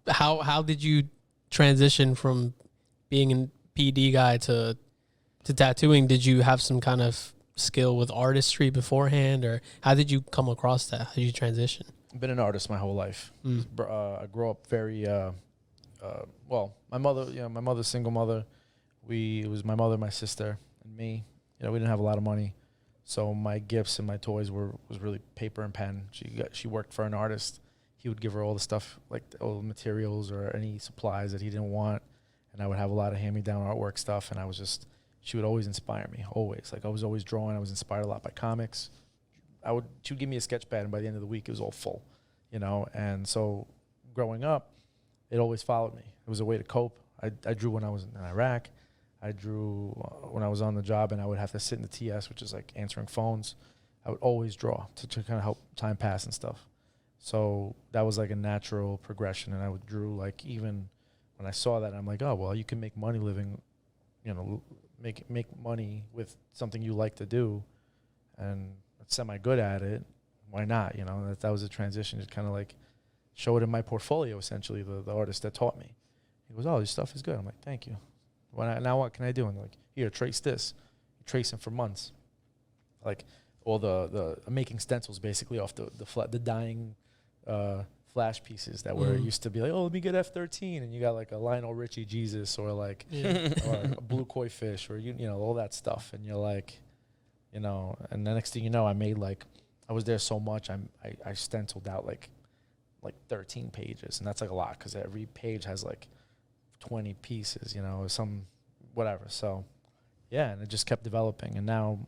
How did you transition from being a PD guy to tattooing? Did you have some kind of skill with artistry beforehand, or how did you come across that? How did you transition? I've been an artist my whole life. I grew up very well. My mother's single mother. It was my mother, my sister, and me. You know, we didn't have a lot of money, so my gifts and my toys was really paper and pen. She worked for an artist. He would give her all the stuff, like all the materials or any supplies that he didn't want, and I would have a lot of hand-me-down artwork stuff. And she would always inspire me, always. Like I was always drawing. I was inspired a lot by comics. She would give me a sketch pad, and by the end of the week, it was all full, you know. And so, growing up, it always followed me. It was a way to cope. I drew when I was in Iraq. I drew when I was on the job, and I would have to sit in the TS, which is like answering phones. I would always draw to kind of help time pass and stuff. So that was like a natural progression, and I would drew like even when I saw that, I'm like, oh well, you can make money living, you know, make money with something you like to do, and semi good at it. Why not? You know, that was a transition. Just kind of like show it in my portfolio. Essentially, the artist that taught me, he goes, oh, your stuff is good. I'm like, thank you. Now what can I do? And they're like, here, trace this. You trace them for months. Like all the making stencils basically off the dying flash pieces that were used to be like, oh, let me get F-13, and you got like a Lionel Richie Jesus or like or a blue koi fish or you know all that stuff, and you're like, you know, and the next thing you know, I was there so much, I stenciled out like 13 pages, and that's like a lot because every page has like 20 pieces, you know, some whatever. So yeah, and it just kept developing, and now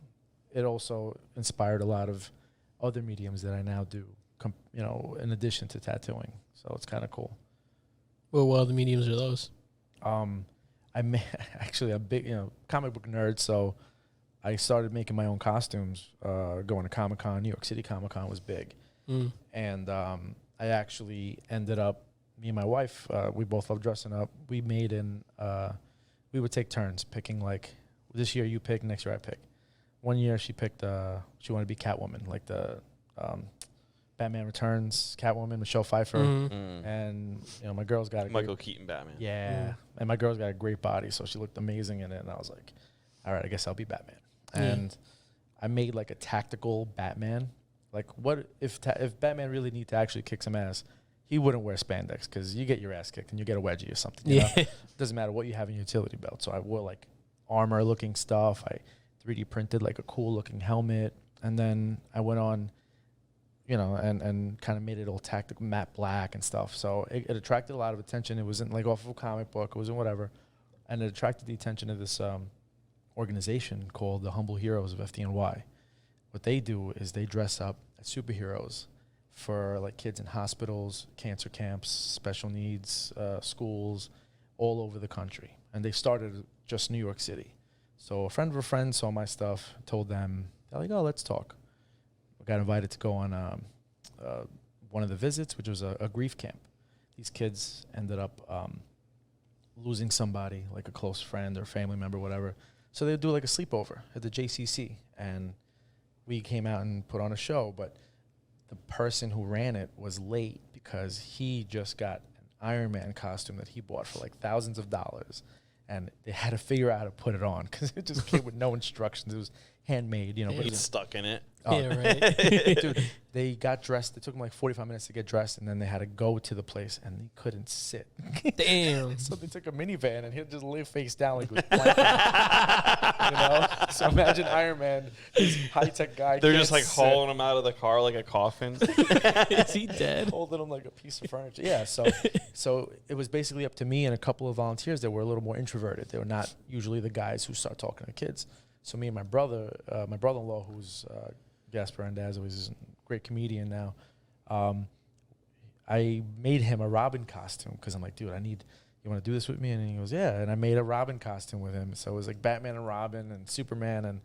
it also inspired a lot of other mediums that I now do, you know, in addition to tattooing. So it's kind of cool. Well, what other mediums are those? I'm actually a big, you know, comic book nerd, so I started making my own costumes, going to Comic-Con. New York City Comic-Con was big. And I actually ended up, me and my wife, we both love dressing up. We we would take turns picking, like, this year you pick, next year I pick. One year she picked, she wanted to be Catwoman, like the Batman Returns Catwoman, Michelle Pfeiffer. And, you know, my girl's got a Michael Keaton Batman. Yeah. And my girl's got a great body, so she looked amazing in it. And I was like, all right, I guess I'll be Batman. And I made, like, a tactical Batman. Like, what if Batman really need to actually kick some ass, he wouldn't wear spandex because you get your ass kicked and you get a wedgie or something. You know? Doesn't matter what you have in your utility belt. So I wore, like, armor-looking stuff. I 3D printed, like, a cool-looking helmet. And then I went on, you know, and kind of made it all tactical, matte black and stuff. So it attracted a lot of attention. It wasn't, like, off of a comic book. It wasn't whatever. And it attracted the attention of this organization called the Humble Heroes of FDNY. What they do is they dress up as superheroes for, like, kids in hospitals, cancer camps, special needs schools, all over the country. And they started just New York City. So a friend of a friend saw my stuff, told them, they're like, oh, let's talk. I got invited to go on one of the visits, which was a grief camp. These kids ended up losing somebody, like a close friend or family member, whatever. So they would do like a sleepover at the JCC. And we came out and put on a show, but the person who ran it was late because he just got an Iron Man costume that he bought for like thousands of dollars, and they had to figure out how to put it on because it just came with no instructions. It was handmade, you know. But he's stuck in it. Yeah, right. Dude, they got dressed. It took them like 45 minutes to get dressed, and then they had to go to the place, and they couldn't sit. Damn. So they took a minivan, and he'd just lay face down like with blanket. You know? So imagine Iron Man, this high-tech guy. They're can't just like sit, hauling him out of the car like a coffin. Is he dead? holding him like a piece of furniture. Yeah, so it was basically up to me and a couple of volunteers that were a little more introverted. They were not usually the guys who start talking to kids. So me and my brother-in-law, who's Gaspar Andazzo, he's a great comedian now. I made him a Robin costume because I'm like, dude, you want to do this with me? And he goes, yeah. And I made a Robin costume with him. So it was like Batman and Robin and Superman and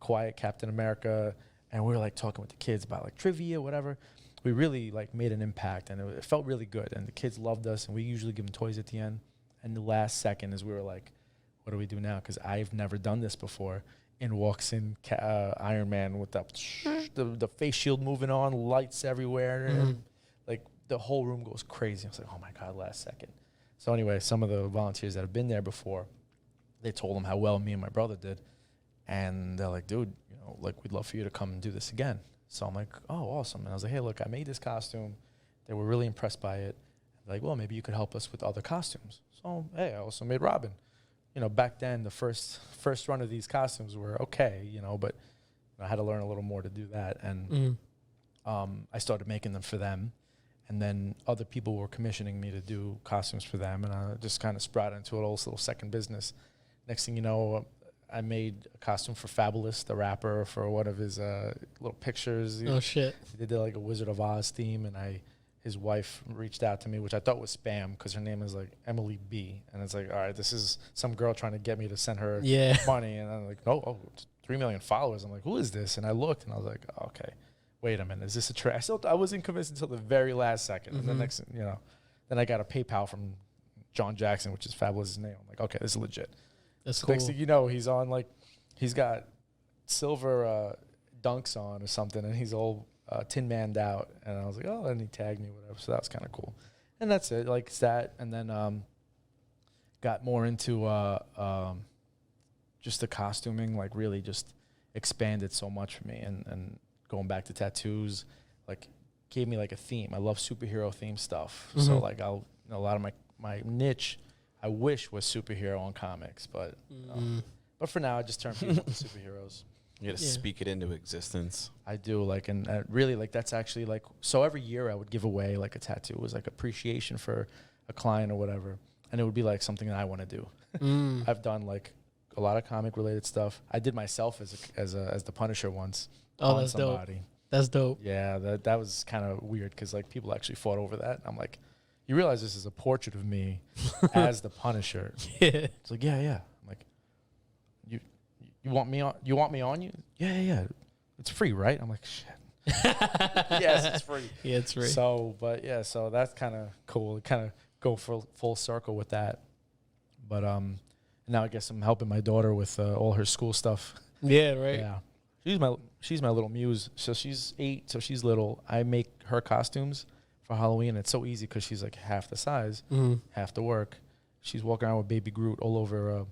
Quiet Captain America. And we were like talking with the kids about like trivia, whatever. We really like made an impact, and it felt really good. And the kids loved us, and we usually give them toys at the end. And the last second is we were like, what do we do now? Because I've never done this before. And walks in Iron Man with the face shield moving on, lights everywhere, and like the whole room goes crazy. I was like, oh my God, last second. So anyway, some of the volunteers that have been there before, they told them how well me and my brother did. And they're like, dude, you know, like we'd love for you to come and do this again. So I'm like, oh, awesome. And I was like, hey, look, I made this costume. They were really impressed by it. They're like, well, maybe you could help us with other costumes. So, hey, I also made Robin. You know, back then, the first run of these costumes were okay, you know, but I had to learn a little more to do that. And I started making them for them. And then other people were commissioning me to do costumes for them. And I just kind of sprouted into a little second business. Next thing you know, I made a costume for Fabulous, the rapper, for one of his little pictures. Oh, shit. They did like a Wizard of Oz theme, and his wife reached out to me, which I thought was spam because her name is like Emily B. And it's like, all right, this is some girl trying to get me to send her money. And I'm like, oh, 3 million followers. I'm like, who is this? And I looked, and I was like, oh, okay, wait a minute, is this a trick? I wasn't convinced until the very last second. And the next, you know, then I got a PayPal from John Jackson, which is Fabulous' name. I'm like, okay, this is legit. That's So cool. next thing you know, he's on like, he's got silver dunks on or something, and he's all Tin Man'd out. And I was like, oh, and he tagged me, whatever. So that was kind of cool. And that's it, like that. And then got more into just the costuming, like really just expanded so much for me. And going back to tattoos, like gave me like a theme. I love superhero themed stuff. So like a lot of my niche, I wish was superhero on comics, but for now I just turn people into superheroes. You got to speak it into existence. I do, like, and really, like, that's actually like, so every year I would give away like a tattoo. It was like appreciation for a client or whatever, and it would be like something that I want to do. I've done like a lot of comic related stuff. I did myself as the Punisher once. Oh, that's dope. That's dope. Yeah, that was kind of weird because like people actually fought over that. I'm like, you realize this is a portrait of me as the Punisher? Yeah. It's like, yeah. I'm like, you want me on? You want me on you? Yeah. It's free, right? I'm like, shit. Yes, it's free. Yeah, it's free. So, but yeah, so that's kind of cool. Kind of go full circle with that. But now I guess I'm helping my daughter with all her school stuff. Yeah, right. Yeah, she's my little muse. So she's 8, so she's little. I make her costumes for Halloween. It's so easy because she's like half the size, half the work. She's walking around with Baby Groot all over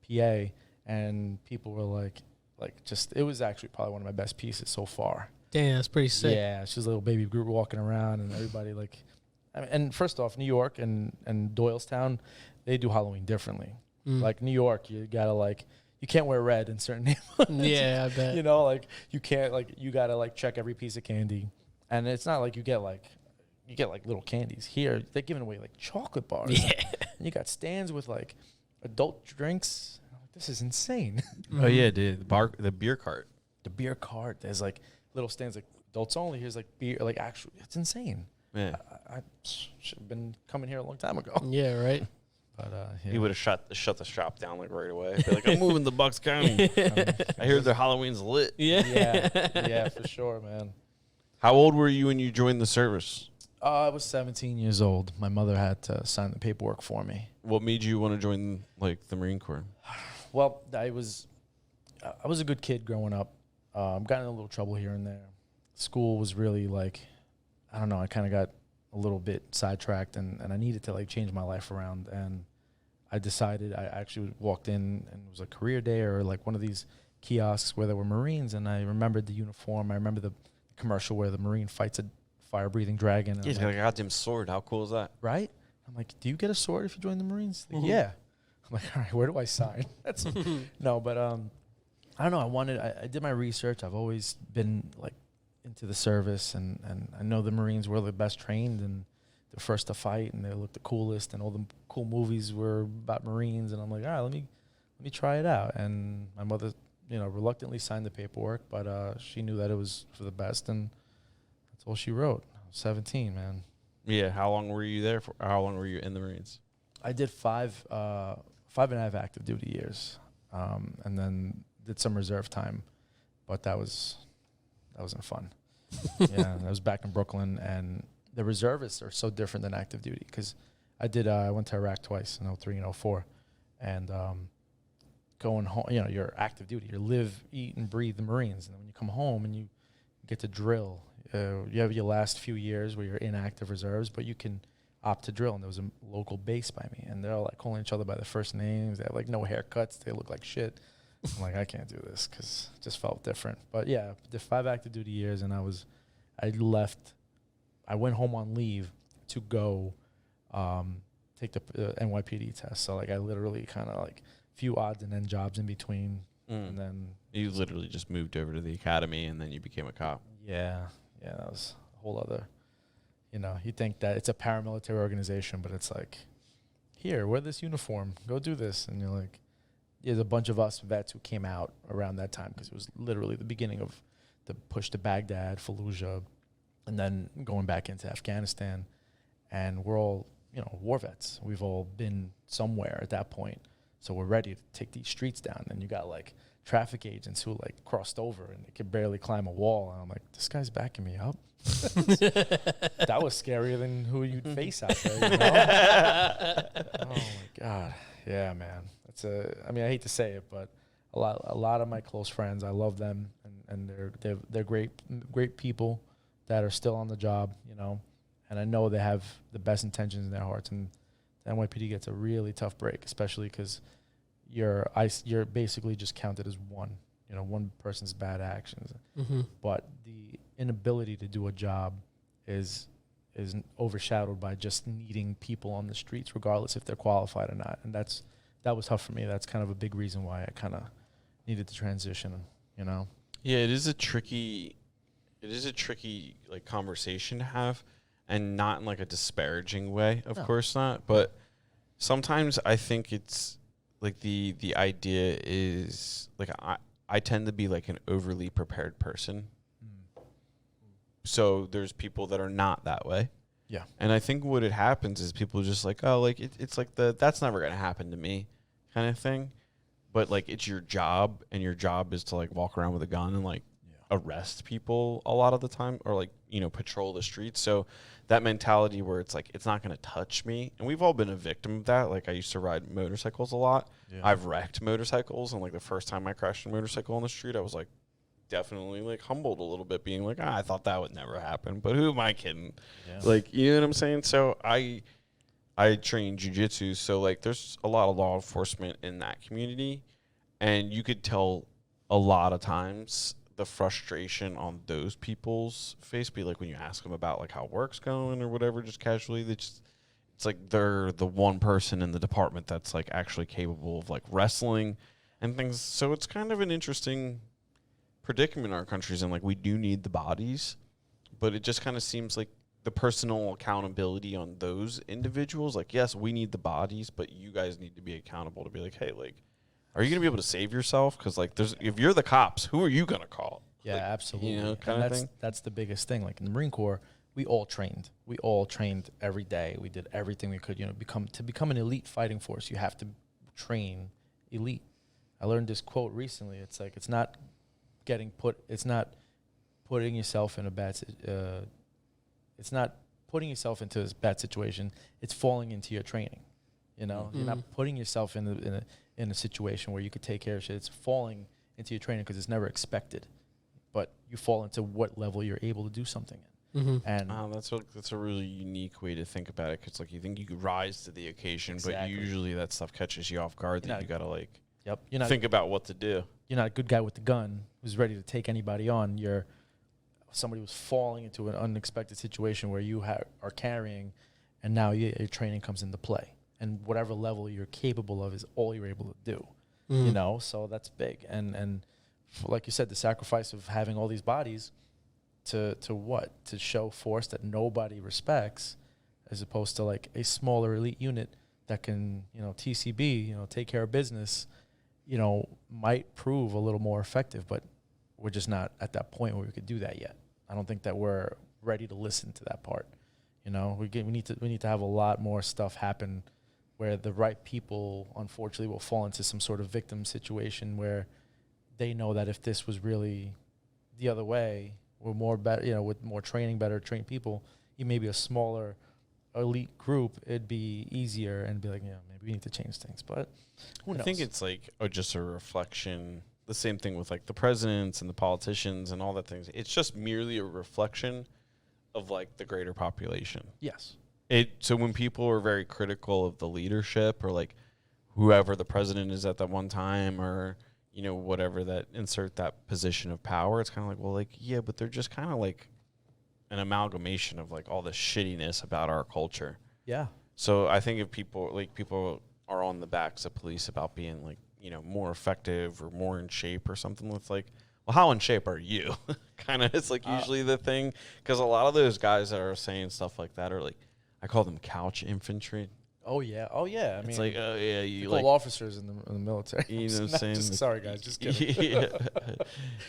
PA, and people were like just, it was actually probably one of my best pieces so far. Damn, that's pretty sick. Yeah, she's a little Baby Groot walking around, and everybody like, I mean, and first off, New York and Doylestown, they do Halloween differently. Like New York, you gotta like, you can't wear red in certain neighborhoods. Yeah, I bet. You know, like you can't, like you gotta like check every piece of candy, and it's not like you get like little candies. Here they're giving away like chocolate bars. Yeah. And you got stands with like adult drinks. This is insane. Oh yeah, dude. The beer cart. The beer cart. There's like little stands like adults only. Here's like beer. Like actually, it's insane. Yeah. I should have been coming here a long time ago. Yeah, right. But yeah. He would have shut the shop down like right away. Be like, I'm moving to Bucks County. I hear their Halloween's lit. Yeah, for sure, man. How old were you when you joined the service? I was 17 years old. My mother had to sign the paperwork for me. What made you want to join like the Marine Corps? Well, I was a good kid growing up. Got in a little trouble here and there. School was really like, I don't know, I kind of got a little bit sidetracked, and I needed to like change my life around. And I decided, I actually walked in, and it was a career day or like one of these kiosks where there were Marines, and I remembered the uniform. I remember the commercial where the Marine fights a fire-breathing dragon. And He's got a goddamn sword. How cool is that? Right? I'm like, do you get a sword if you join the Marines? Like, yeah. I'm like, all right, where do I sign? That's no, but I don't know. I did my research. I've always been like into the service, and I know the Marines were the best trained and the first to fight, and they looked the coolest, and all the cool movies were about Marines. And I'm like, all right, let me try it out. And my mother, reluctantly signed the paperwork, but she knew that it was for the best, and that's all she wrote. I was 17, man. Yeah. How long were you there for? How long were you in the Marines? I did 5.5 active duty years, and then did some reserve time, but that wasn't fun. Yeah, I was back in Brooklyn, and the reservists are so different than active duty because I went to Iraq twice in 03 and 04, and going home, you're active duty, you live, eat, and breathe the Marines, and then when you come home and you get to drill, you have your last few years where you're in active reserves, but you can opt to drill, and there was a local base by me, and they're all like calling each other by their first names. They have like no haircuts, they look like shit. I'm like, I can't do this because it just felt different. But yeah, did 5 active duty years, and I went home on leave to go take the NYPD test. So like I literally kind of like few odds and end jobs in between, and then you literally just moved over to the academy, and then you became a cop. Yeah, that was a whole other. You think that it's a paramilitary organization, but it's like, here, wear this uniform, go do this, and you're like, there's a bunch of us vets who came out around that time because it was literally the beginning of the push to Baghdad, Fallujah, and then going back into Afghanistan, and we're all war vets. We've all been somewhere at that point, so we're ready to take these streets down. And you got like traffic agents who like crossed over and they could barely climb a wall, and I'm like, this guy's backing me up. That was scarier than who you'd face out there. Oh my God, yeah, man. I mean, I hate to say it, but a lot of my close friends, I love them, and they're great people that are still on the job, and I know they have the best intentions in their hearts, and the NYPD gets a really tough break, especially because you're basically just counted as one person's bad actions, but the inability to do a job is overshadowed by just needing people on the streets, regardless if they're qualified or not, and that was tough for me. That's kind of a big reason why I kind of needed to transition, Yeah, it is a tricky like conversation to have, and not in like a disparaging way, of course not, but sometimes I think it's like the idea is like I tend to be like an overly prepared person. So there's people that are not that way. Yeah. And I think what it happens is people just like, oh, like it's like that's never going to happen to me kind of thing. But like it's your job, and your job is to like walk around with a gun and like arrest people a lot of the time, or like, patrol the streets. So that mentality where it's like, it's not going to touch me. And we've all been a victim of that. Like I used to ride motorcycles a lot. Yeah. I've wrecked motorcycles. And like the first time I crashed a motorcycle on the street, I was like, definitely like humbled a little bit, being like, I thought that would never happen, but who am I kidding? Yeah. Like, you know what I'm saying? So I train jiu-jitsu, so like there's a lot of law enforcement in that community, and you could tell a lot of times the frustration on those people's face be like when you ask them about like how work's going or whatever, just casually, it's like they're the one person in the department that's like actually capable of like wrestling and things. So it's kind of an interesting predicament in our countries, and like we do need the bodies, but it just kind of seems like the personal accountability on those individuals, like, yes, we need the bodies, but you guys need to be accountable to be like, hey, like, are you gonna be able to save yourself? Because like if you're the cops, who are you gonna call? Yeah, like, absolutely. Kind of thing. That's the biggest thing. Like in the Marine Corps, we all trained every day. We did everything we could, to become an elite fighting force, you have to train elite. I learned this quote recently. It's like, it's not putting yourself in a bad situation. It's falling into your training. You're not putting yourself in a situation where you could take care of shit. It's falling into your training because it's never expected, but you fall into what level you're able to do something in. And that's a really unique way to think about it, because like you think you could rise to the occasion, exactly, but usually that stuff catches you off guard. That you gotta like think about what to do. you're not a good guy with the gun who's ready to take anybody on. You're somebody who's falling into an unexpected situation where you are carrying, and now your training comes into play. And whatever level you're capable of is all you're able to do. You know, so that's big. And like you said, the sacrifice of having all these bodies to what? To show force that nobody respects, as opposed to like a smaller elite unit that can, you know, TCB, you know, take care of business, you know, might prove a little more effective, but we're just not at that point where we could do that yet. I don't think that we're ready to listen to that part. You know, we need to have a lot more stuff happen where the right people, unfortunately, will fall into some sort of victim situation where they know that if this was really the other way, with more better, you know, with more training, better trained people, maybe a smaller elite group, it'd be easier and be like, yeah, maybe we need to change things. But who knows? I think it's like just a reflection. The same thing with like the presidents and the politicians and all that things. It's just merely a reflection of like the greater population. Yes. So when people are very critical of the leadership or like whoever the president is at that one time or, you know, whatever that insert that position of power, it's kind of like, well, like, yeah, but they're just kind of like an amalgamation of like all the shittiness about our culture. Yeah. So I think if people are on the backs of police about being like, you know, more effective or more in shape or something, it's like, well, how in shape are you? Kind of, it's like usually the thing, because a lot of those guys that are saying stuff like that are like, I call them couch infantry. Oh yeah. I mean, it's like, oh yeah, you like like officers in the military. You know what I'm saying? Sorry guys, just kidding. Yeah.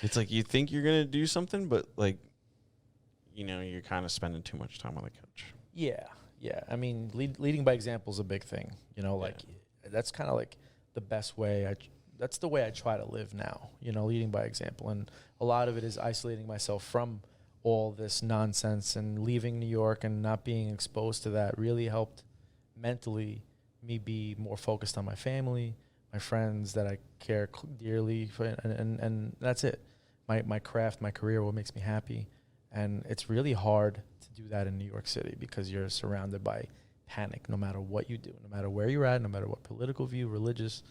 It's like you think you're gonna do something, but like, you know, you're kind of spending too much time on the couch. Yeah. I mean, leading by example is a big thing. You know, like that's kind of like the best way. That's the way I try to live now. You know, leading by example, and a lot of it is isolating myself from all this nonsense, and leaving New York and not being exposed to that really helped mentally me be more focused on my family, my friends that I care dearly for, and that's it. My craft, my career, what makes me happy. And it's really hard to do that in New York City because you're surrounded by panic no matter what you do, no matter where you're at, no matter what political view, religious,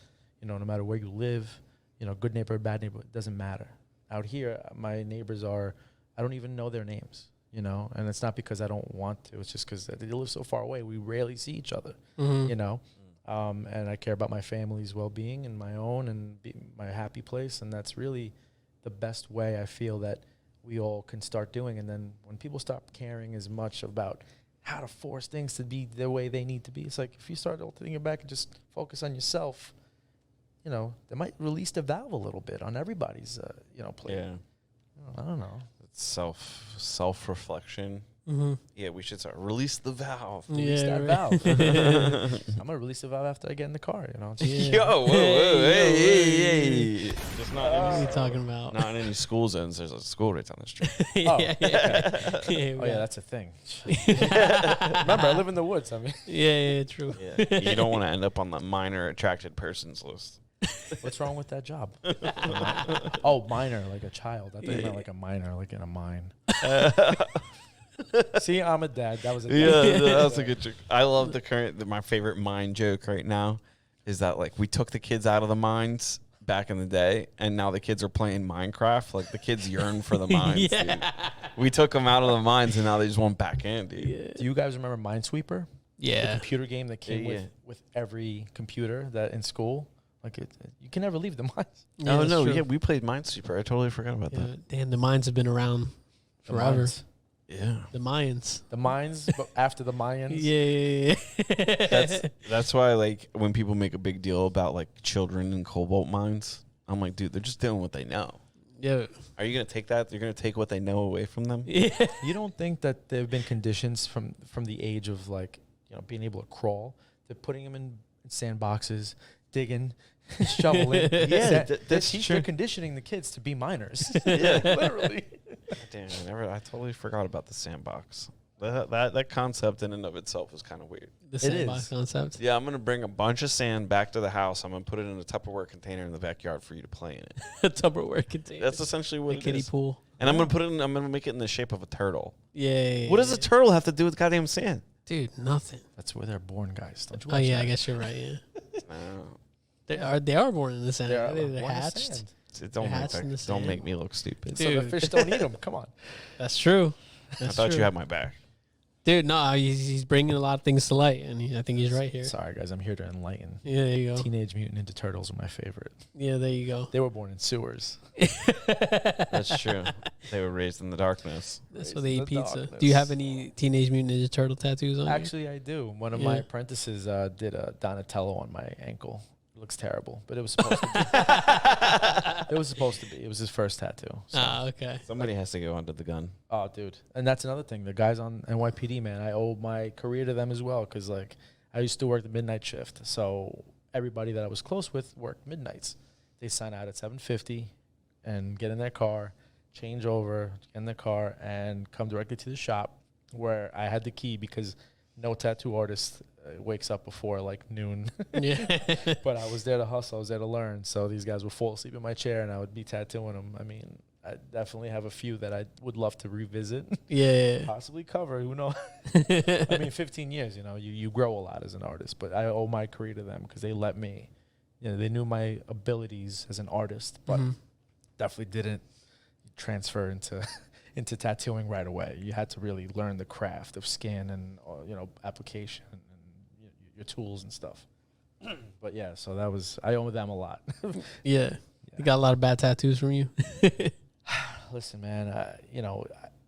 you know, no matter where you live, you know, good neighborhood, bad neighborhood, it doesn't matter. Out here, my neighbors I don't even know their names, you know, and it's not because I don't want to. It's just because they live so far away. We rarely see each other, you know, and I care about my family's well-being and my own and my happy place. And that's really the best way I feel that we all can start doing. And then when people stop caring as much about how to force things to be the way they need to be, it's like if you start thinking back and just focus on yourself, you know, they might release the valve a little bit on everybody's, you know, plate. Yeah. I don't know. Self-reflection. Yeah, we should start. Release the valve. Release that valve. I'm going to release the valve after I get in the car, you know. Yo, whoa, hey. Just what are you talking about? Not in any school zones. There's a school right down the street. Yeah, that's a thing. Remember, I live in the woods. I mean, yeah, true. Yeah. You don't want to end up on the minor attracted persons list. What's wrong with that job? Oh, minor, like a child. I thought you meant like a minor, like in a mine. See, I'm a dad. That was a dad. Yeah, that was a good joke. I love my favorite mine joke right now is that like we took the kids out of the mines back in the day, and now the kids are playing Minecraft. Like the kids yearn for the mines. Dude. We took them out of the mines, and now they just want back in, dude. Yeah. Do you guys remember Minesweeper? Yeah, the computer game that came with every computer that in school. Like you can never leave the mines. Yeah, oh no, yeah, we played Minesweeper. I totally forgot about that. Damn, the mines have been around forever. Yeah, the Mayans. The mines, but after the Mayans. Yeah. That's why, like, when people make a big deal about like children in cobalt mines, I'm like, dude, they're just doing what they know. Yeah. Are you gonna take that? You're gonna take what they know away from them? Yeah. You don't think that there have been conditions from the age of like, you know, being able to crawl to putting them in sandboxes, digging, shoveling. Yeah, that's true. They're conditioning the kids to be miners. Yeah, literally. Damn, I totally forgot about the sandbox. That concept in and of itself is kind of weird. The sandbox concept. Yeah, I'm gonna bring a bunch of sand back to the house. I'm gonna put it in a Tupperware container in the backyard for you to play in it. A Tupperware container. That's essentially what it kiddie is. Pool. And I'm gonna make it in the shape of a turtle. Yeah. What does a turtle have to do with goddamn sand? Dude, nothing. That's where they're born, guys. Don't you watch that? I guess you're right. Yeah. No. They are born in the sand. They're They're hatched. Don't make me look stupid. So the fish don't eat them. Come on. That's true. I thought you had my back. Dude, no, he's bringing a lot of things to light, and I think he's right here. Sorry, guys. I'm here to enlighten. Yeah, there you go. Teenage Mutant Ninja Turtles are my favorite. Yeah, there you go. They were born in sewers. That's true. They were raised in the darkness. That's why they eat pizza. Darkness. Do you have any Teenage Mutant Ninja Turtle tattoos on Actually, I do. One of my apprentices did a Donatello on my ankle. It looks terrible, but it was supposed to be. It was supposed to be. It was his first tattoo. So. Okay. Somebody has to go under the gun. Oh, dude. And that's another thing. The guys on NYPD, man, I owe my career to them as well because, like, I used to work the midnight shift. So everybody that I was close with worked midnights. They sign out at 7:50 and get in their car, change over, get in their car, and come directly to the shop where I had the key because no tattoo artist wakes up before like noon. Yeah. But I was there to hustle. I was there to learn. So these guys would fall asleep in my chair and I would be tattooing them. I mean, I definitely have a few that I would love to revisit. Yeah. Possibly cover. Who knows? I mean, 15 years, you grow a lot as an artist, but I owe my career to them because they let me, they knew my abilities as an artist, but definitely didn't transfer into tattooing right away. You had to really learn the craft of skin and, application and your tools and stuff. But yeah, so I owe them a lot. Yeah. You got a lot of bad tattoos from you. Listen, man,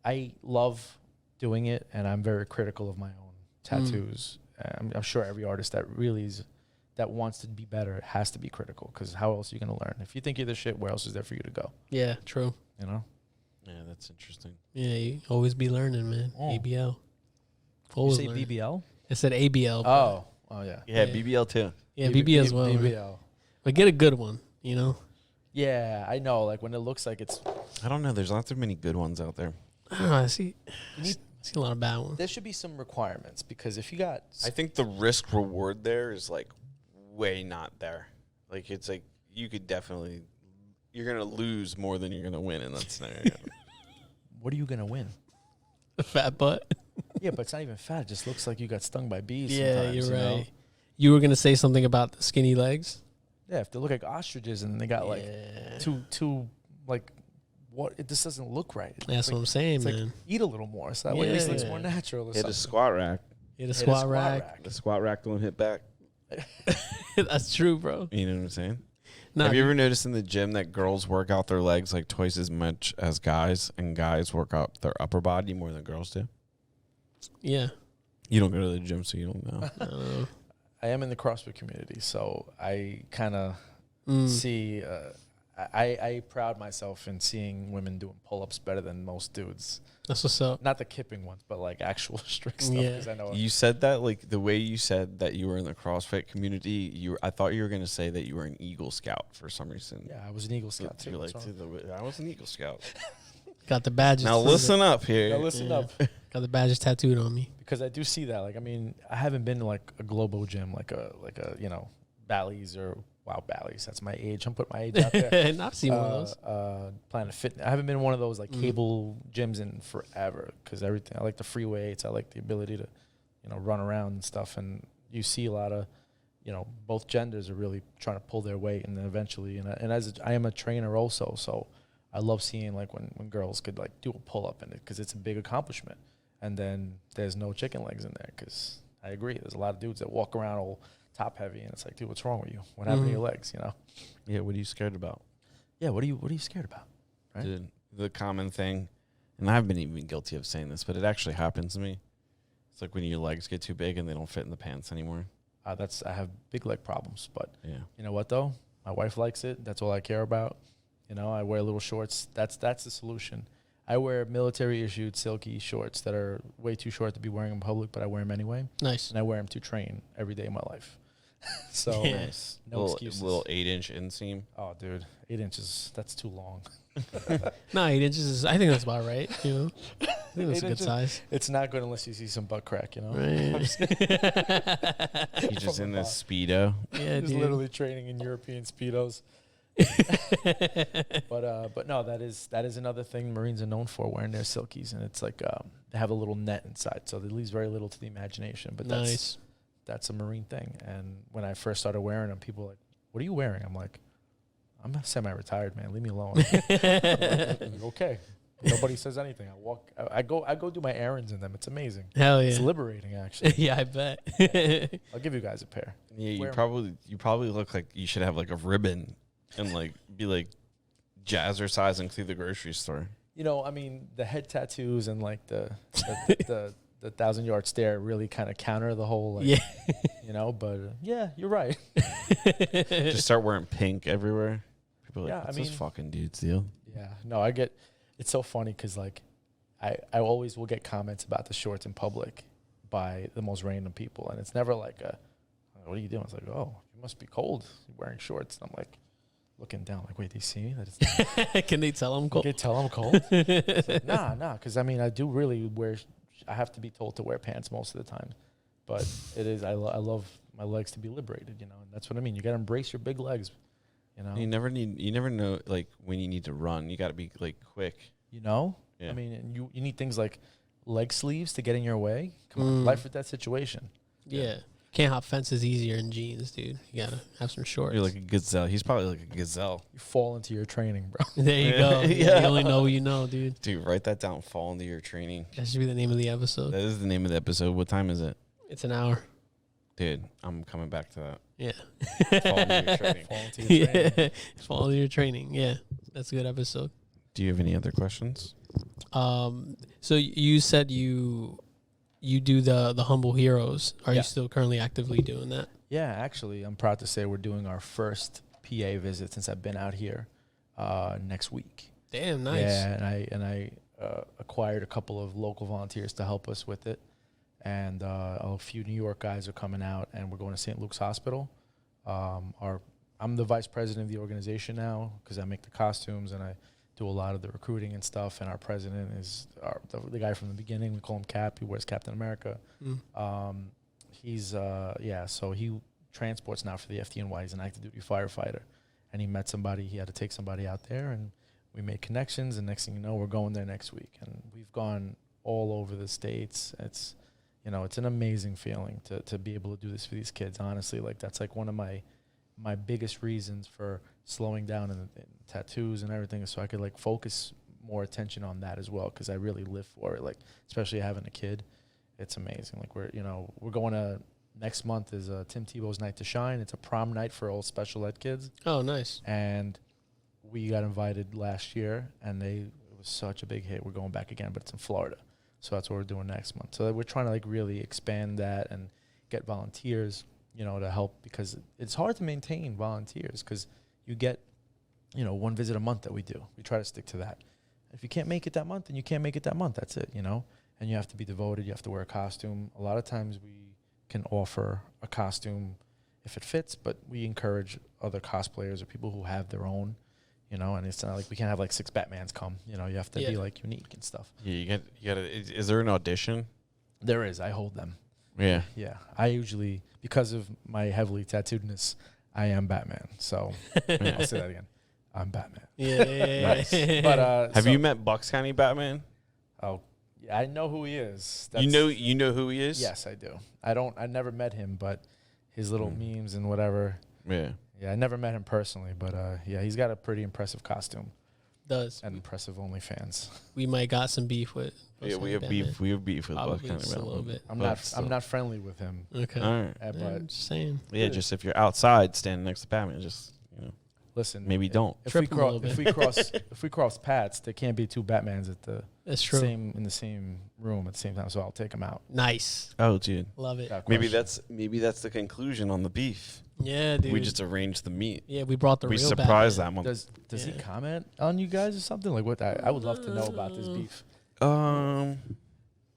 I love doing it and I'm very critical of my own tattoos. I'm sure every artist that wants to be better has to be critical because how else are you going to learn? If you think you're the shit, where else is there for you to go? Yeah, true. Yeah, that's interesting. Yeah, you always be learning, man. ABL. Always you say learning. BBL? I said ABL. Oh yeah. Yeah, BBL too. Yeah, BBL as well. BBL. But get a good one, Yeah, I know. Like when it looks like it's. I don't know. There's not too many good ones out there. I don't know. I see a lot of bad ones. There should be some requirements because if you got. I think the risk reward there is like way not there. Like it's like you're gonna lose more than you're gonna win in that scenario. What are you gonna win? A fat butt. Yeah, but it's not even fat. It just looks like you got stung by bees. Yeah, you're right. You were gonna say something about the skinny legs. Yeah, if they look like ostriches and they got like two like what? This doesn't look right. That's what I'm saying, man. Like, eat a little more so that way it looks more natural. Or Hit a squat rack. Hit a squat rack. The squat rack don't hit back. That's true, bro. You know what I'm saying? No, Have you ever noticed in the gym that girls work out their legs like twice as much as guys, and guys work out their upper body more than girls do? Yeah. You don't go to the gym, so you don't know. I am in the CrossFit community, so I kind of see. I proud myself in seeing women doing pull-ups better than most dudes. That's what's up. Not the kipping ones, but like actual strict stuff. Yeah. I know You said that like the way you said that you were in the CrossFit community. I thought you were going to say that you were an Eagle Scout for some reason. Yeah, I was an Eagle Scout too. You're like, I was an Eagle Scout. Got the badges. Now listen up here. Now listen up. Got the badges tattooed on me. Because I do see that. Like, I mean, I haven't been to like a Globo gym, like a Bally's or Bally's. That's my age. I'm putting my age out there. And I've seen one of those. Planet Fitness. I haven't been in one of those like cable gyms in forever because everything. I like the free weights. I like the ability to, run around and stuff. And you see a lot of, both genders are really trying to pull their weight, and then eventually, and as I am a trainer also, so I love seeing like when girls could like do a pull up in it because it's a big accomplishment. And then there's no chicken legs in there because I agree. There's a lot of dudes that walk around all top heavy, and it's like, dude, what's wrong with you? What happened to your legs? Yeah, what are you scared about? Yeah, what are you scared about? Right? Dude, the common thing, and I've been even guilty of saying this, but it actually happens to me. It's like when your legs get too big and they don't fit in the pants anymore. I have big leg problems, but yeah, you know what though? My wife likes it. That's all I care about. I wear little shorts. That's the solution. I wear military-issued silky shorts that are way too short to be wearing in public, but I wear them anyway. Nice. And I wear them to train every day of my life. So nice. No excuses. Little 8-inch inseam. Oh, dude, 8 inches. That's too long. No, 8 inches is. I think that's about right. I think that's a good size. It's not good unless you see some butt crack. Right. He's just in this Speedo. Yeah, He's dude. literally training in European Speedos. But no, that is another thing Marines are known for, wearing their silkies, and it's like they have a little net inside, so it leaves very little to the imagination. But that's a Marine thing. And when I first started wearing them, people were like, "What are you wearing?" I'm like, I'm semi-retired, man. Leave me alone. Okay. Nobody says anything. I go do my errands in them. It's amazing. Hell yeah. It's liberating, actually. Yeah, I bet. I'll give you guys a pair. Yeah, you Wear 'em. probably look like you should have like a ribbon and like be like jazzercising through the grocery store. You know, I mean, the head tattoos and like the 1,000-yard stare really kind of counter the whole, like, Yeah. you know. But yeah, you're right. Just start wearing pink everywhere. People are like, Yeah, what's I this mean- fucking dude's deal? Yeah, no, it's so funny because like I always will get comments about the shorts in public by the most random people, and it's never like what are you doing? It's like, oh, you must be cold. You're wearing shorts. And I'm like looking down, like, wait, they see me? That it's Can they tell I'm cold? Can they tell I'm cold? It's like, nah, because I mean, I do really wear. I have to be told to wear pants most of the time, but it is. I love my legs to be liberated, you know, and that's what I mean. You got to embrace your big legs, you know. You never know like when you need to run. You got to be like quick. You know. Yeah. I mean, and you need things like leg sleeves to get in your way. Come on, life with that situation. Yeah. Can't hop fences easier in jeans, dude. You gotta have some shorts. You're like a gazelle. He's probably like a gazelle. You fall into your training, bro. There you go. Yeah. You only know what you know, dude. Dude, write that down. Fall into your training. That should be the name of the episode. That is the name of the episode. What time is it? It's an hour. Dude, I'm coming back to that. Yeah. Fall into your training. Fall into your training. Yeah. Fall into your training. Yeah. That's a good episode. Do you have any other questions? So you said you do the Humble Heroes. Are Yeah. you still currently actively doing that? Yeah, actually, I'm proud to say we're doing our first PA visit since I've been out here next week. Damn, nice. Yeah, and I acquired a couple of local volunteers to help us with it, and a few New York guys are coming out, and we're going to St. Luke's Hospital. I'm the vice president of the organization now because I make the costumes and I do a lot of the recruiting and stuff. And our president is the guy from the beginning. We call him Cap. He wears Captain America. So he transports now for the FDNY. He's an active duty firefighter, and he met somebody. He had to take somebody out there, and we made connections. And next thing you know, we're going there next week, and we've gone all over the states. It's, you know, it's an amazing feeling to be able to do this for these kids. Honestly, like that's like one of my biggest reasons for slowing down in tattoos and everything is so I could like focus more attention on that as well, because I really live for it. Like, especially having a kid, it's amazing. Like we're going to next month is Tim Tebow's Night to Shine. It's a prom night for all special ed kids. Oh, nice. And we got invited last year, and it was such a big hit. We're going back again, but it's in Florida, so that's what we're doing next month. So we're trying to like really expand that and get volunteers, you know, to help, because it's hard to maintain volunteers because you get, you know, one visit a month that we do. We try to stick to that. If you can't make it that month, then you can't make it that month. That's it, you know. And you have to be devoted. You have to wear a costume. A lot of times we can offer a costume if it fits, but we encourage other cosplayers or people who have their own, you know. And it's not like we can't have like 6 Batmans come. You know, you have to be like unique and stuff. Yeah, you got to. Is there an audition? There is. I hold them. Yeah. Yeah. I usually, because of my heavily tattooedness, I am Batman. So I'll say that again. I'm Batman. Yeah. Nice. But Have you met Bucks County Batman? Oh, yeah, I know who he is. You know who he is? Yes, I do. I never met him, but his little memes and whatever. Yeah. Yeah, I never met him personally, but yeah, he's got a pretty impressive costume Does. and impressive OnlyFans. We might got some beef with. Yeah, we have beef. We have beef with Bucks Probably County just a Batman. little bit. I'm not friendly with him. Okay. All right. Yeah, But I'm just saying. Yeah, just if you're outside standing next to Batman, just listen, maybe don't. If Trip we him a cross, little if we cross, if we cross paths, there can't be 2 Batmans at the That's true. in the same room at the same time. So I'll take him out. Nice. Oh, dude. Love it. Without Maybe question. that's the conclusion on the beef. Yeah, dude. We just arranged the meat. Yeah, we brought the We real surprised Batman. that one. Does he Yeah. comment on you guys or something like what? I would love to know about this beef.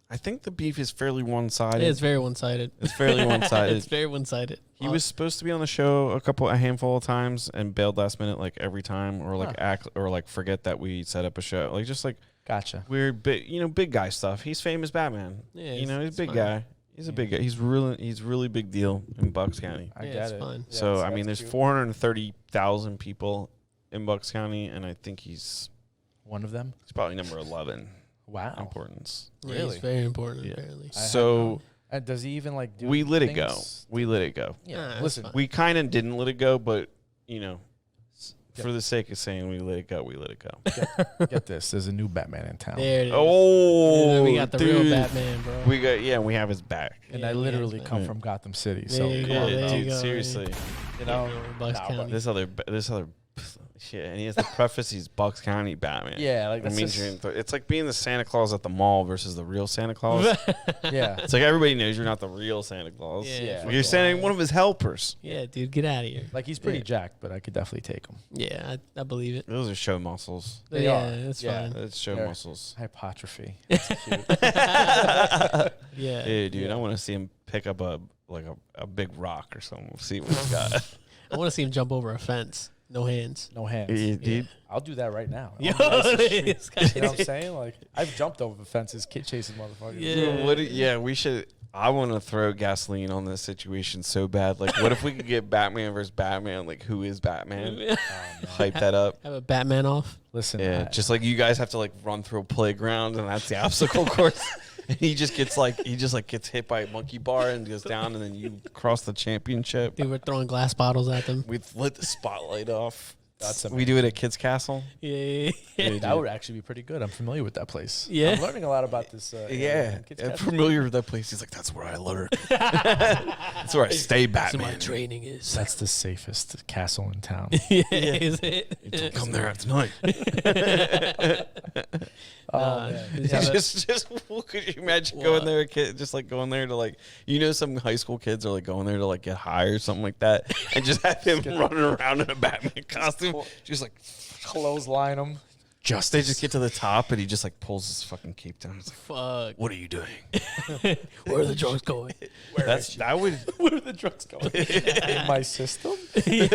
I think the beef is fairly one-sided. Yeah, it's very one-sided. It's fairly one-sided. It's very one-sided. He was supposed to be on the show a handful of times and bailed last minute, like every time, or like act or like forget that we set up a show, like just like Gotcha. weird big guy stuff. He's famous Batman. Yeah, he's a it's big fine. guy. He's a big guy. He's really big deal in Bucks County. I Yeah, get it's it. fine. Yeah, So so I mean, that's there's cute. 430,000 people in Bucks County, and I think he's One of them. probably number 11 Wow. importance. Yeah, Really? He's very important, Yeah. apparently. I had So And does he even like do we let it go. things? We let it go. Yeah. Nah, that's Listen, fine. We kind of didn't let it go, but For the sake of saying we let it go, we let it go. Get this. There's a new Batman in town. There it is. Oh, we got the dude. real Batman, bro. We have his back. And Yeah, I literally yeah. come from Gotham City. There So you come go, on, there bro. you Dude, go, seriously. You know, Bucks nah, County. This other shit, and he has to preface he's Bucks County Batman. yeah, like That that's means just, it's like being the Santa Claus at the mall versus the real Santa Claus. yeah. It's like everybody knows you're not the real Santa Claus. Yeah, You're Santa, one of his helpers. Yeah, dude, get out of here. Like he's pretty jacked, but I could definitely take him. Yeah, I believe it. Those are show muscles. They yeah, are. that's Yeah. fine. That's show They're- muscles. Hypotrophy. That's cute. Yeah. Hey, dude, Yeah. I want to see him pick up a big rock or something. We'll see what he's got. I want to see him jump over a fence. No hands. No hands. Yeah, dude. I'll do that right now. Yo, On the street. this guy- You know what I'm saying? Like I've jumped over fences, chasing motherfuckers. Yeah. We should. I want to throw gasoline on this situation so bad. Like, what if we could get Batman versus Batman? Like, who is Batman? Hype that up. Have a Batman off. Listen, Yeah, just like you guys have to like run through a playground, and that's the obstacle course. And he just gets hit by a monkey bar and goes down, and then you cross the championship. Dude, we're throwing glass bottles at them. We lit the spotlight off. That's We do it at Kids Castle. Yeah. that would actually be pretty good. I'm familiar with that place. Yeah. I'm learning a lot about this. Yeah, Kids I'm Castle. familiar with that place. He's like, that's where I learn. That's where I stay, That's what my Batman. training is. That's the safest castle in town. Yeah, is it? Don't come there at night. Nah, man. yeah, but- just could you imagine going there, kid, just like going there to like, some high school kids are like going there to like get high or something like that, and just have him running around in a Batman costume, just like Clothesline them. they just get to the top and he just like pulls his fucking cape down. It's like, Fuck. what are you doing? Where are the drugs going? That would Where are the drugs going? In my system? Give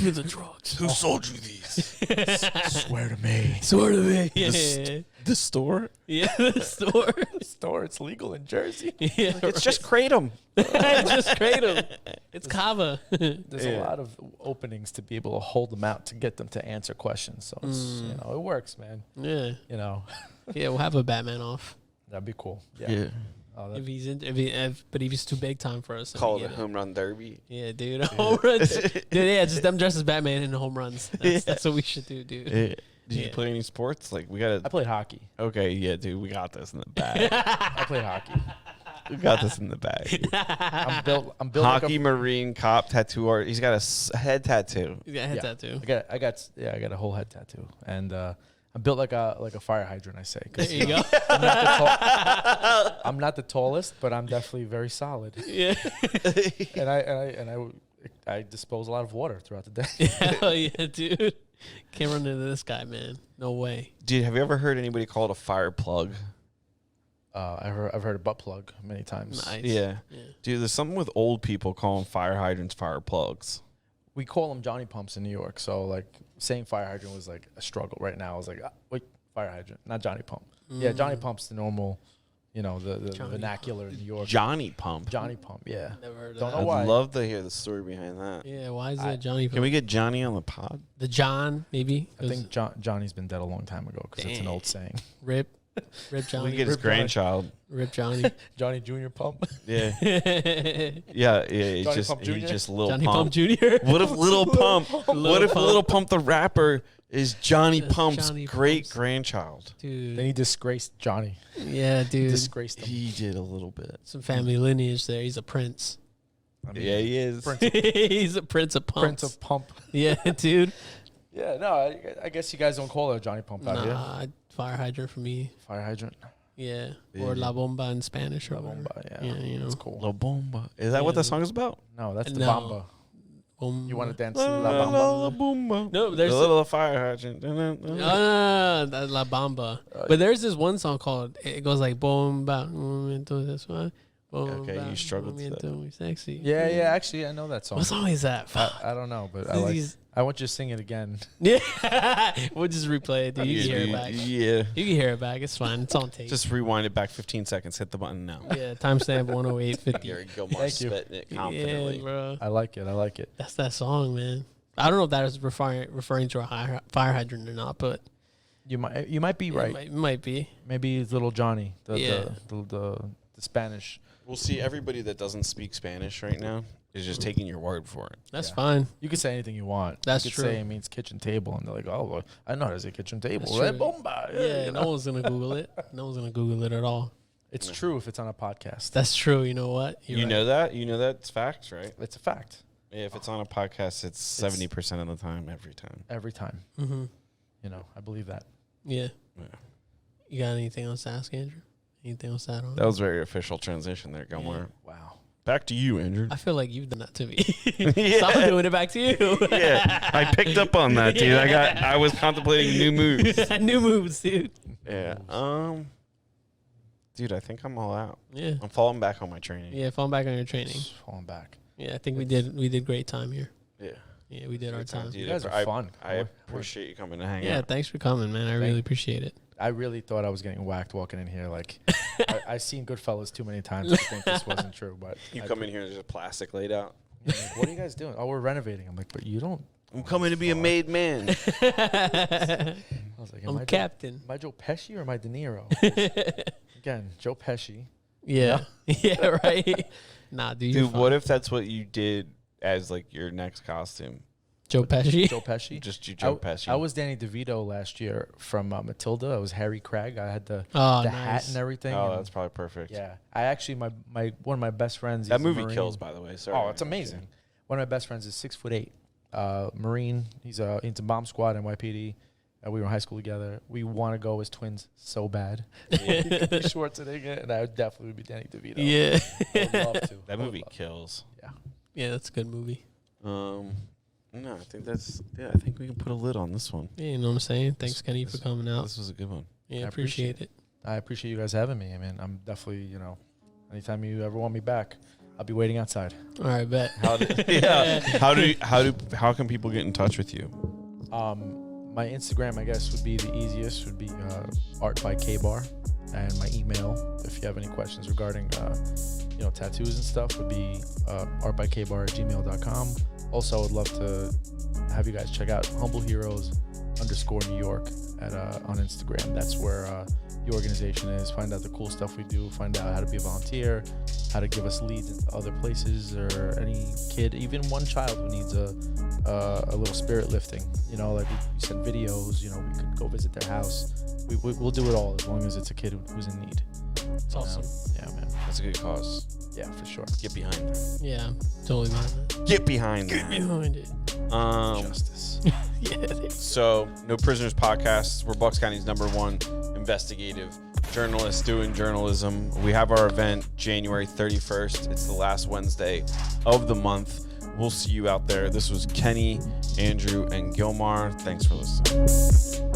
me the drugs. who sold you these? Swear to me. Swear to me. Yeah. The store? Yeah, the store. Store, it's legal in Jersey. Yeah, It's just Kratom. just Kratom. It's Kava. There's a lot of openings to be able to hold them out to get them to answer questions. So it's, it works, man. Yeah. You know, Yeah, we'll have a Batman off. that'd be cool. Oh, If he's in, but if he's too big time for us, then Call we it a get home run derby. Yeah, dude, home runs. Dude, yeah, just them dressed as Batman in home runs. That's what we should do, dude. Did you play any sports? Like, we got I played hockey. Okay, yeah, dude, we got this in the bag. I played hockey. We got this in the bag. I'm built Hockey, like Marine, cop, tattoo art. He's got a head tattoo. You got a head Yeah. tattoo. I got a whole head tattoo, and I'm built like a fire hydrant. I say, 'cause, There you go. I'm not the tallest, but I'm definitely very solid, Yeah. and I dispose a lot of water throughout the day. Hell yeah, dude. Can't run into this guy, man. No way. Dude, have you ever heard anybody call it a fire plug? I've heard a butt plug many times. Nice. Yeah. Yeah. Dude, there's something with old people calling fire hydrants fire plugs. We call them Johnny pumps in New York, so like saying fire hydrant was like a struggle. Right now, I was like, wait, fire hydrant, not Johnny pump. Yeah, Johnny pump's the normal, the Johnny vernacular in New York. Johnny Pump. Johnny pump, yeah. Never heard of Don't that. know I'd why. love to hear the story behind that. Yeah, why is that Johnny? Can we get Johnny on the pod? The John, maybe? I think Johnny's been dead a long time ago because it's an old saying. Rip We Johnny. get his Rip Johnny. grandchild. Rip Johnny. Johnny Junior pump. Yeah. Johnny Yeah. It's Johnny just, Pump he's Jr.? just Little Pump Pump. Jr. What if Little Pump? What if Pump. Little Pump the rapper is Johnny Pump's Johnny great Pump's- grandchild? Dude. Then he disgraced Johnny. Yeah, dude. Disgraced him. He did a little bit. Some family lineage there. He's a prince. I mean, Yeah, he is. He's a prince of pumps. Prince of Pump. Yeah, dude. Yeah, no, I guess you guys don't call it a Johnny Pump out here. Nah, fire hydrant for me. Fire hydrant. Yeah. Yeah. Or La Bomba in Spanish or La whatever. Bomba, yeah. Yeah, you know. That's cool. La Bomba. Is that what Yeah. the song is about? No, that's the No. Bamba. Bomba. You want to dance La, La la, Bamba? la, Bomba. No, there's the little fire hydrant. that's La Bamba. But there's this one song called, it goes like, Bomba, un momento sensual, Okay, you bomba, struggled to that. momento muy sexy. Yeah, actually, I know that song. What song is that? Fuck. I don't know, but These- I want you to sing it again. Yeah. We'll just replay it, dude. You can hear it back. Yeah. You can hear it back. It's fine. It's on tape. Just rewind it back 15 seconds. Hit the button now. Yeah, timestamp 108.50. Gary Gilmore Thank you. spitting it Yeah, confidently. bro. I like it. That's that song, man. I don't know if that is referring to a fire hydrant or not, but You might be right. It might be. Maybe it's Little Johnny, Yeah. the Spanish. We'll see everybody that doesn't speak Spanish right now. is just taking your word for it. That's Yeah. fine. You can say anything you want. That's you could true. say it means kitchen table, and they're like, "Oh, well, I know how to say kitchen table." That's Right? true. Bomba. Yeah, you no know? one's gonna Google it. No one's gonna Google it at all. It's true if it's on a podcast. That's true. You know what? You're You right. know that? You know that's facts, right? It's a fact. Yeah, if it's on a podcast, it's 70% of the time, every time. Every time. Mm-hmm. You know, I believe that. Yeah. Yeah. You got anything else to ask, Andrew? Anything else to add on? That was a very official transition there, Gilmore. Wow. Back to you, Andrew. I feel like you've done that to me. Yeah. So I'm doing it back to you. Yeah, I picked up on that, dude. I was contemplating new moves. New moves, dude. Yeah. Dude, I think I'm all out. Yeah. I'm falling back on my training. Yeah, fall back on your training. Just falling back. Yeah, I think we did great time here. Yeah. Yeah, we did our time. You guys are fun. I appreciate you coming to hang Yeah, out. thanks for coming, man. I really appreciate it. I really thought I was getting whacked walking in here. Like, I've seen Goodfellas too many times to think this wasn't true. But You come in here and there's a plastic laid out. Like, what are you guys doing? Oh, we're renovating. I'm like, but you don't. I'm coming to be a made man. I was like, I'm Captain. Am I Joe Pesci or am I De Niro? Again, Joe Pesci. Yeah. Yeah, right. Nah, dude. Dude, what if that's what you did as like your next costume? Joe Pesci? Joe Pesci. Just you, Joe Pesci. I was Danny DeVito last year from Matilda. I was Harry Craig. I had the Oh, hat nice. and everything. Oh, and that's probably perfect. yeah. I actually my one of my best friends. That he's a movie Marine. kills, by the way. Sorry. Oh, it's amazing. One of my best friends is 6'8", Marine. He's into bomb squad and NYPD. We were in high school together. We want to go as twins so bad. He could be Schwarzenegger, and I would definitely be Danny DeVito. Yeah. I would love to. That movie kills. Yeah, that's a good movie. No, I think I think we can put a lid on this one. Yeah, you know what I'm saying? Thanks, Kenny, for coming out. This was a good one. Yeah, I appreciate it. I appreciate you guys having me. I mean, I'm definitely, anytime you ever want me back, I'll be waiting outside. All right, bet. How can people get in touch with you? My Instagram, I guess, would be the easiest. Would be Art by K-Bar, and my email, if you have any questions regarding, tattoos and stuff, would be artbykbar@gmail.com. Also, I would love to have you guys check out Humble Heroes _New York on Instagram. That's where the organization is. Find out the cool stuff we do. Find out how to be a volunteer, how to give us leads into other places, or any kid, even one child who needs a little spirit lifting. Like we send videos. We could go visit their house. We'll do it all as long as it's a kid who's in need. It's awesome. Yeah, man. That's a good cause. Yeah, for sure. Get behind that. Yeah, totally behind that. Get behind that. Behind it. Justice. Yeah. So, No Prisoners Podcast. We're Bucks County's #1 investigative journalist doing journalism. We have our event January 31st. It's the last Wednesday of the month. We'll see you out there. This was Kenny, Andrew, and Gilmar. Thanks for listening.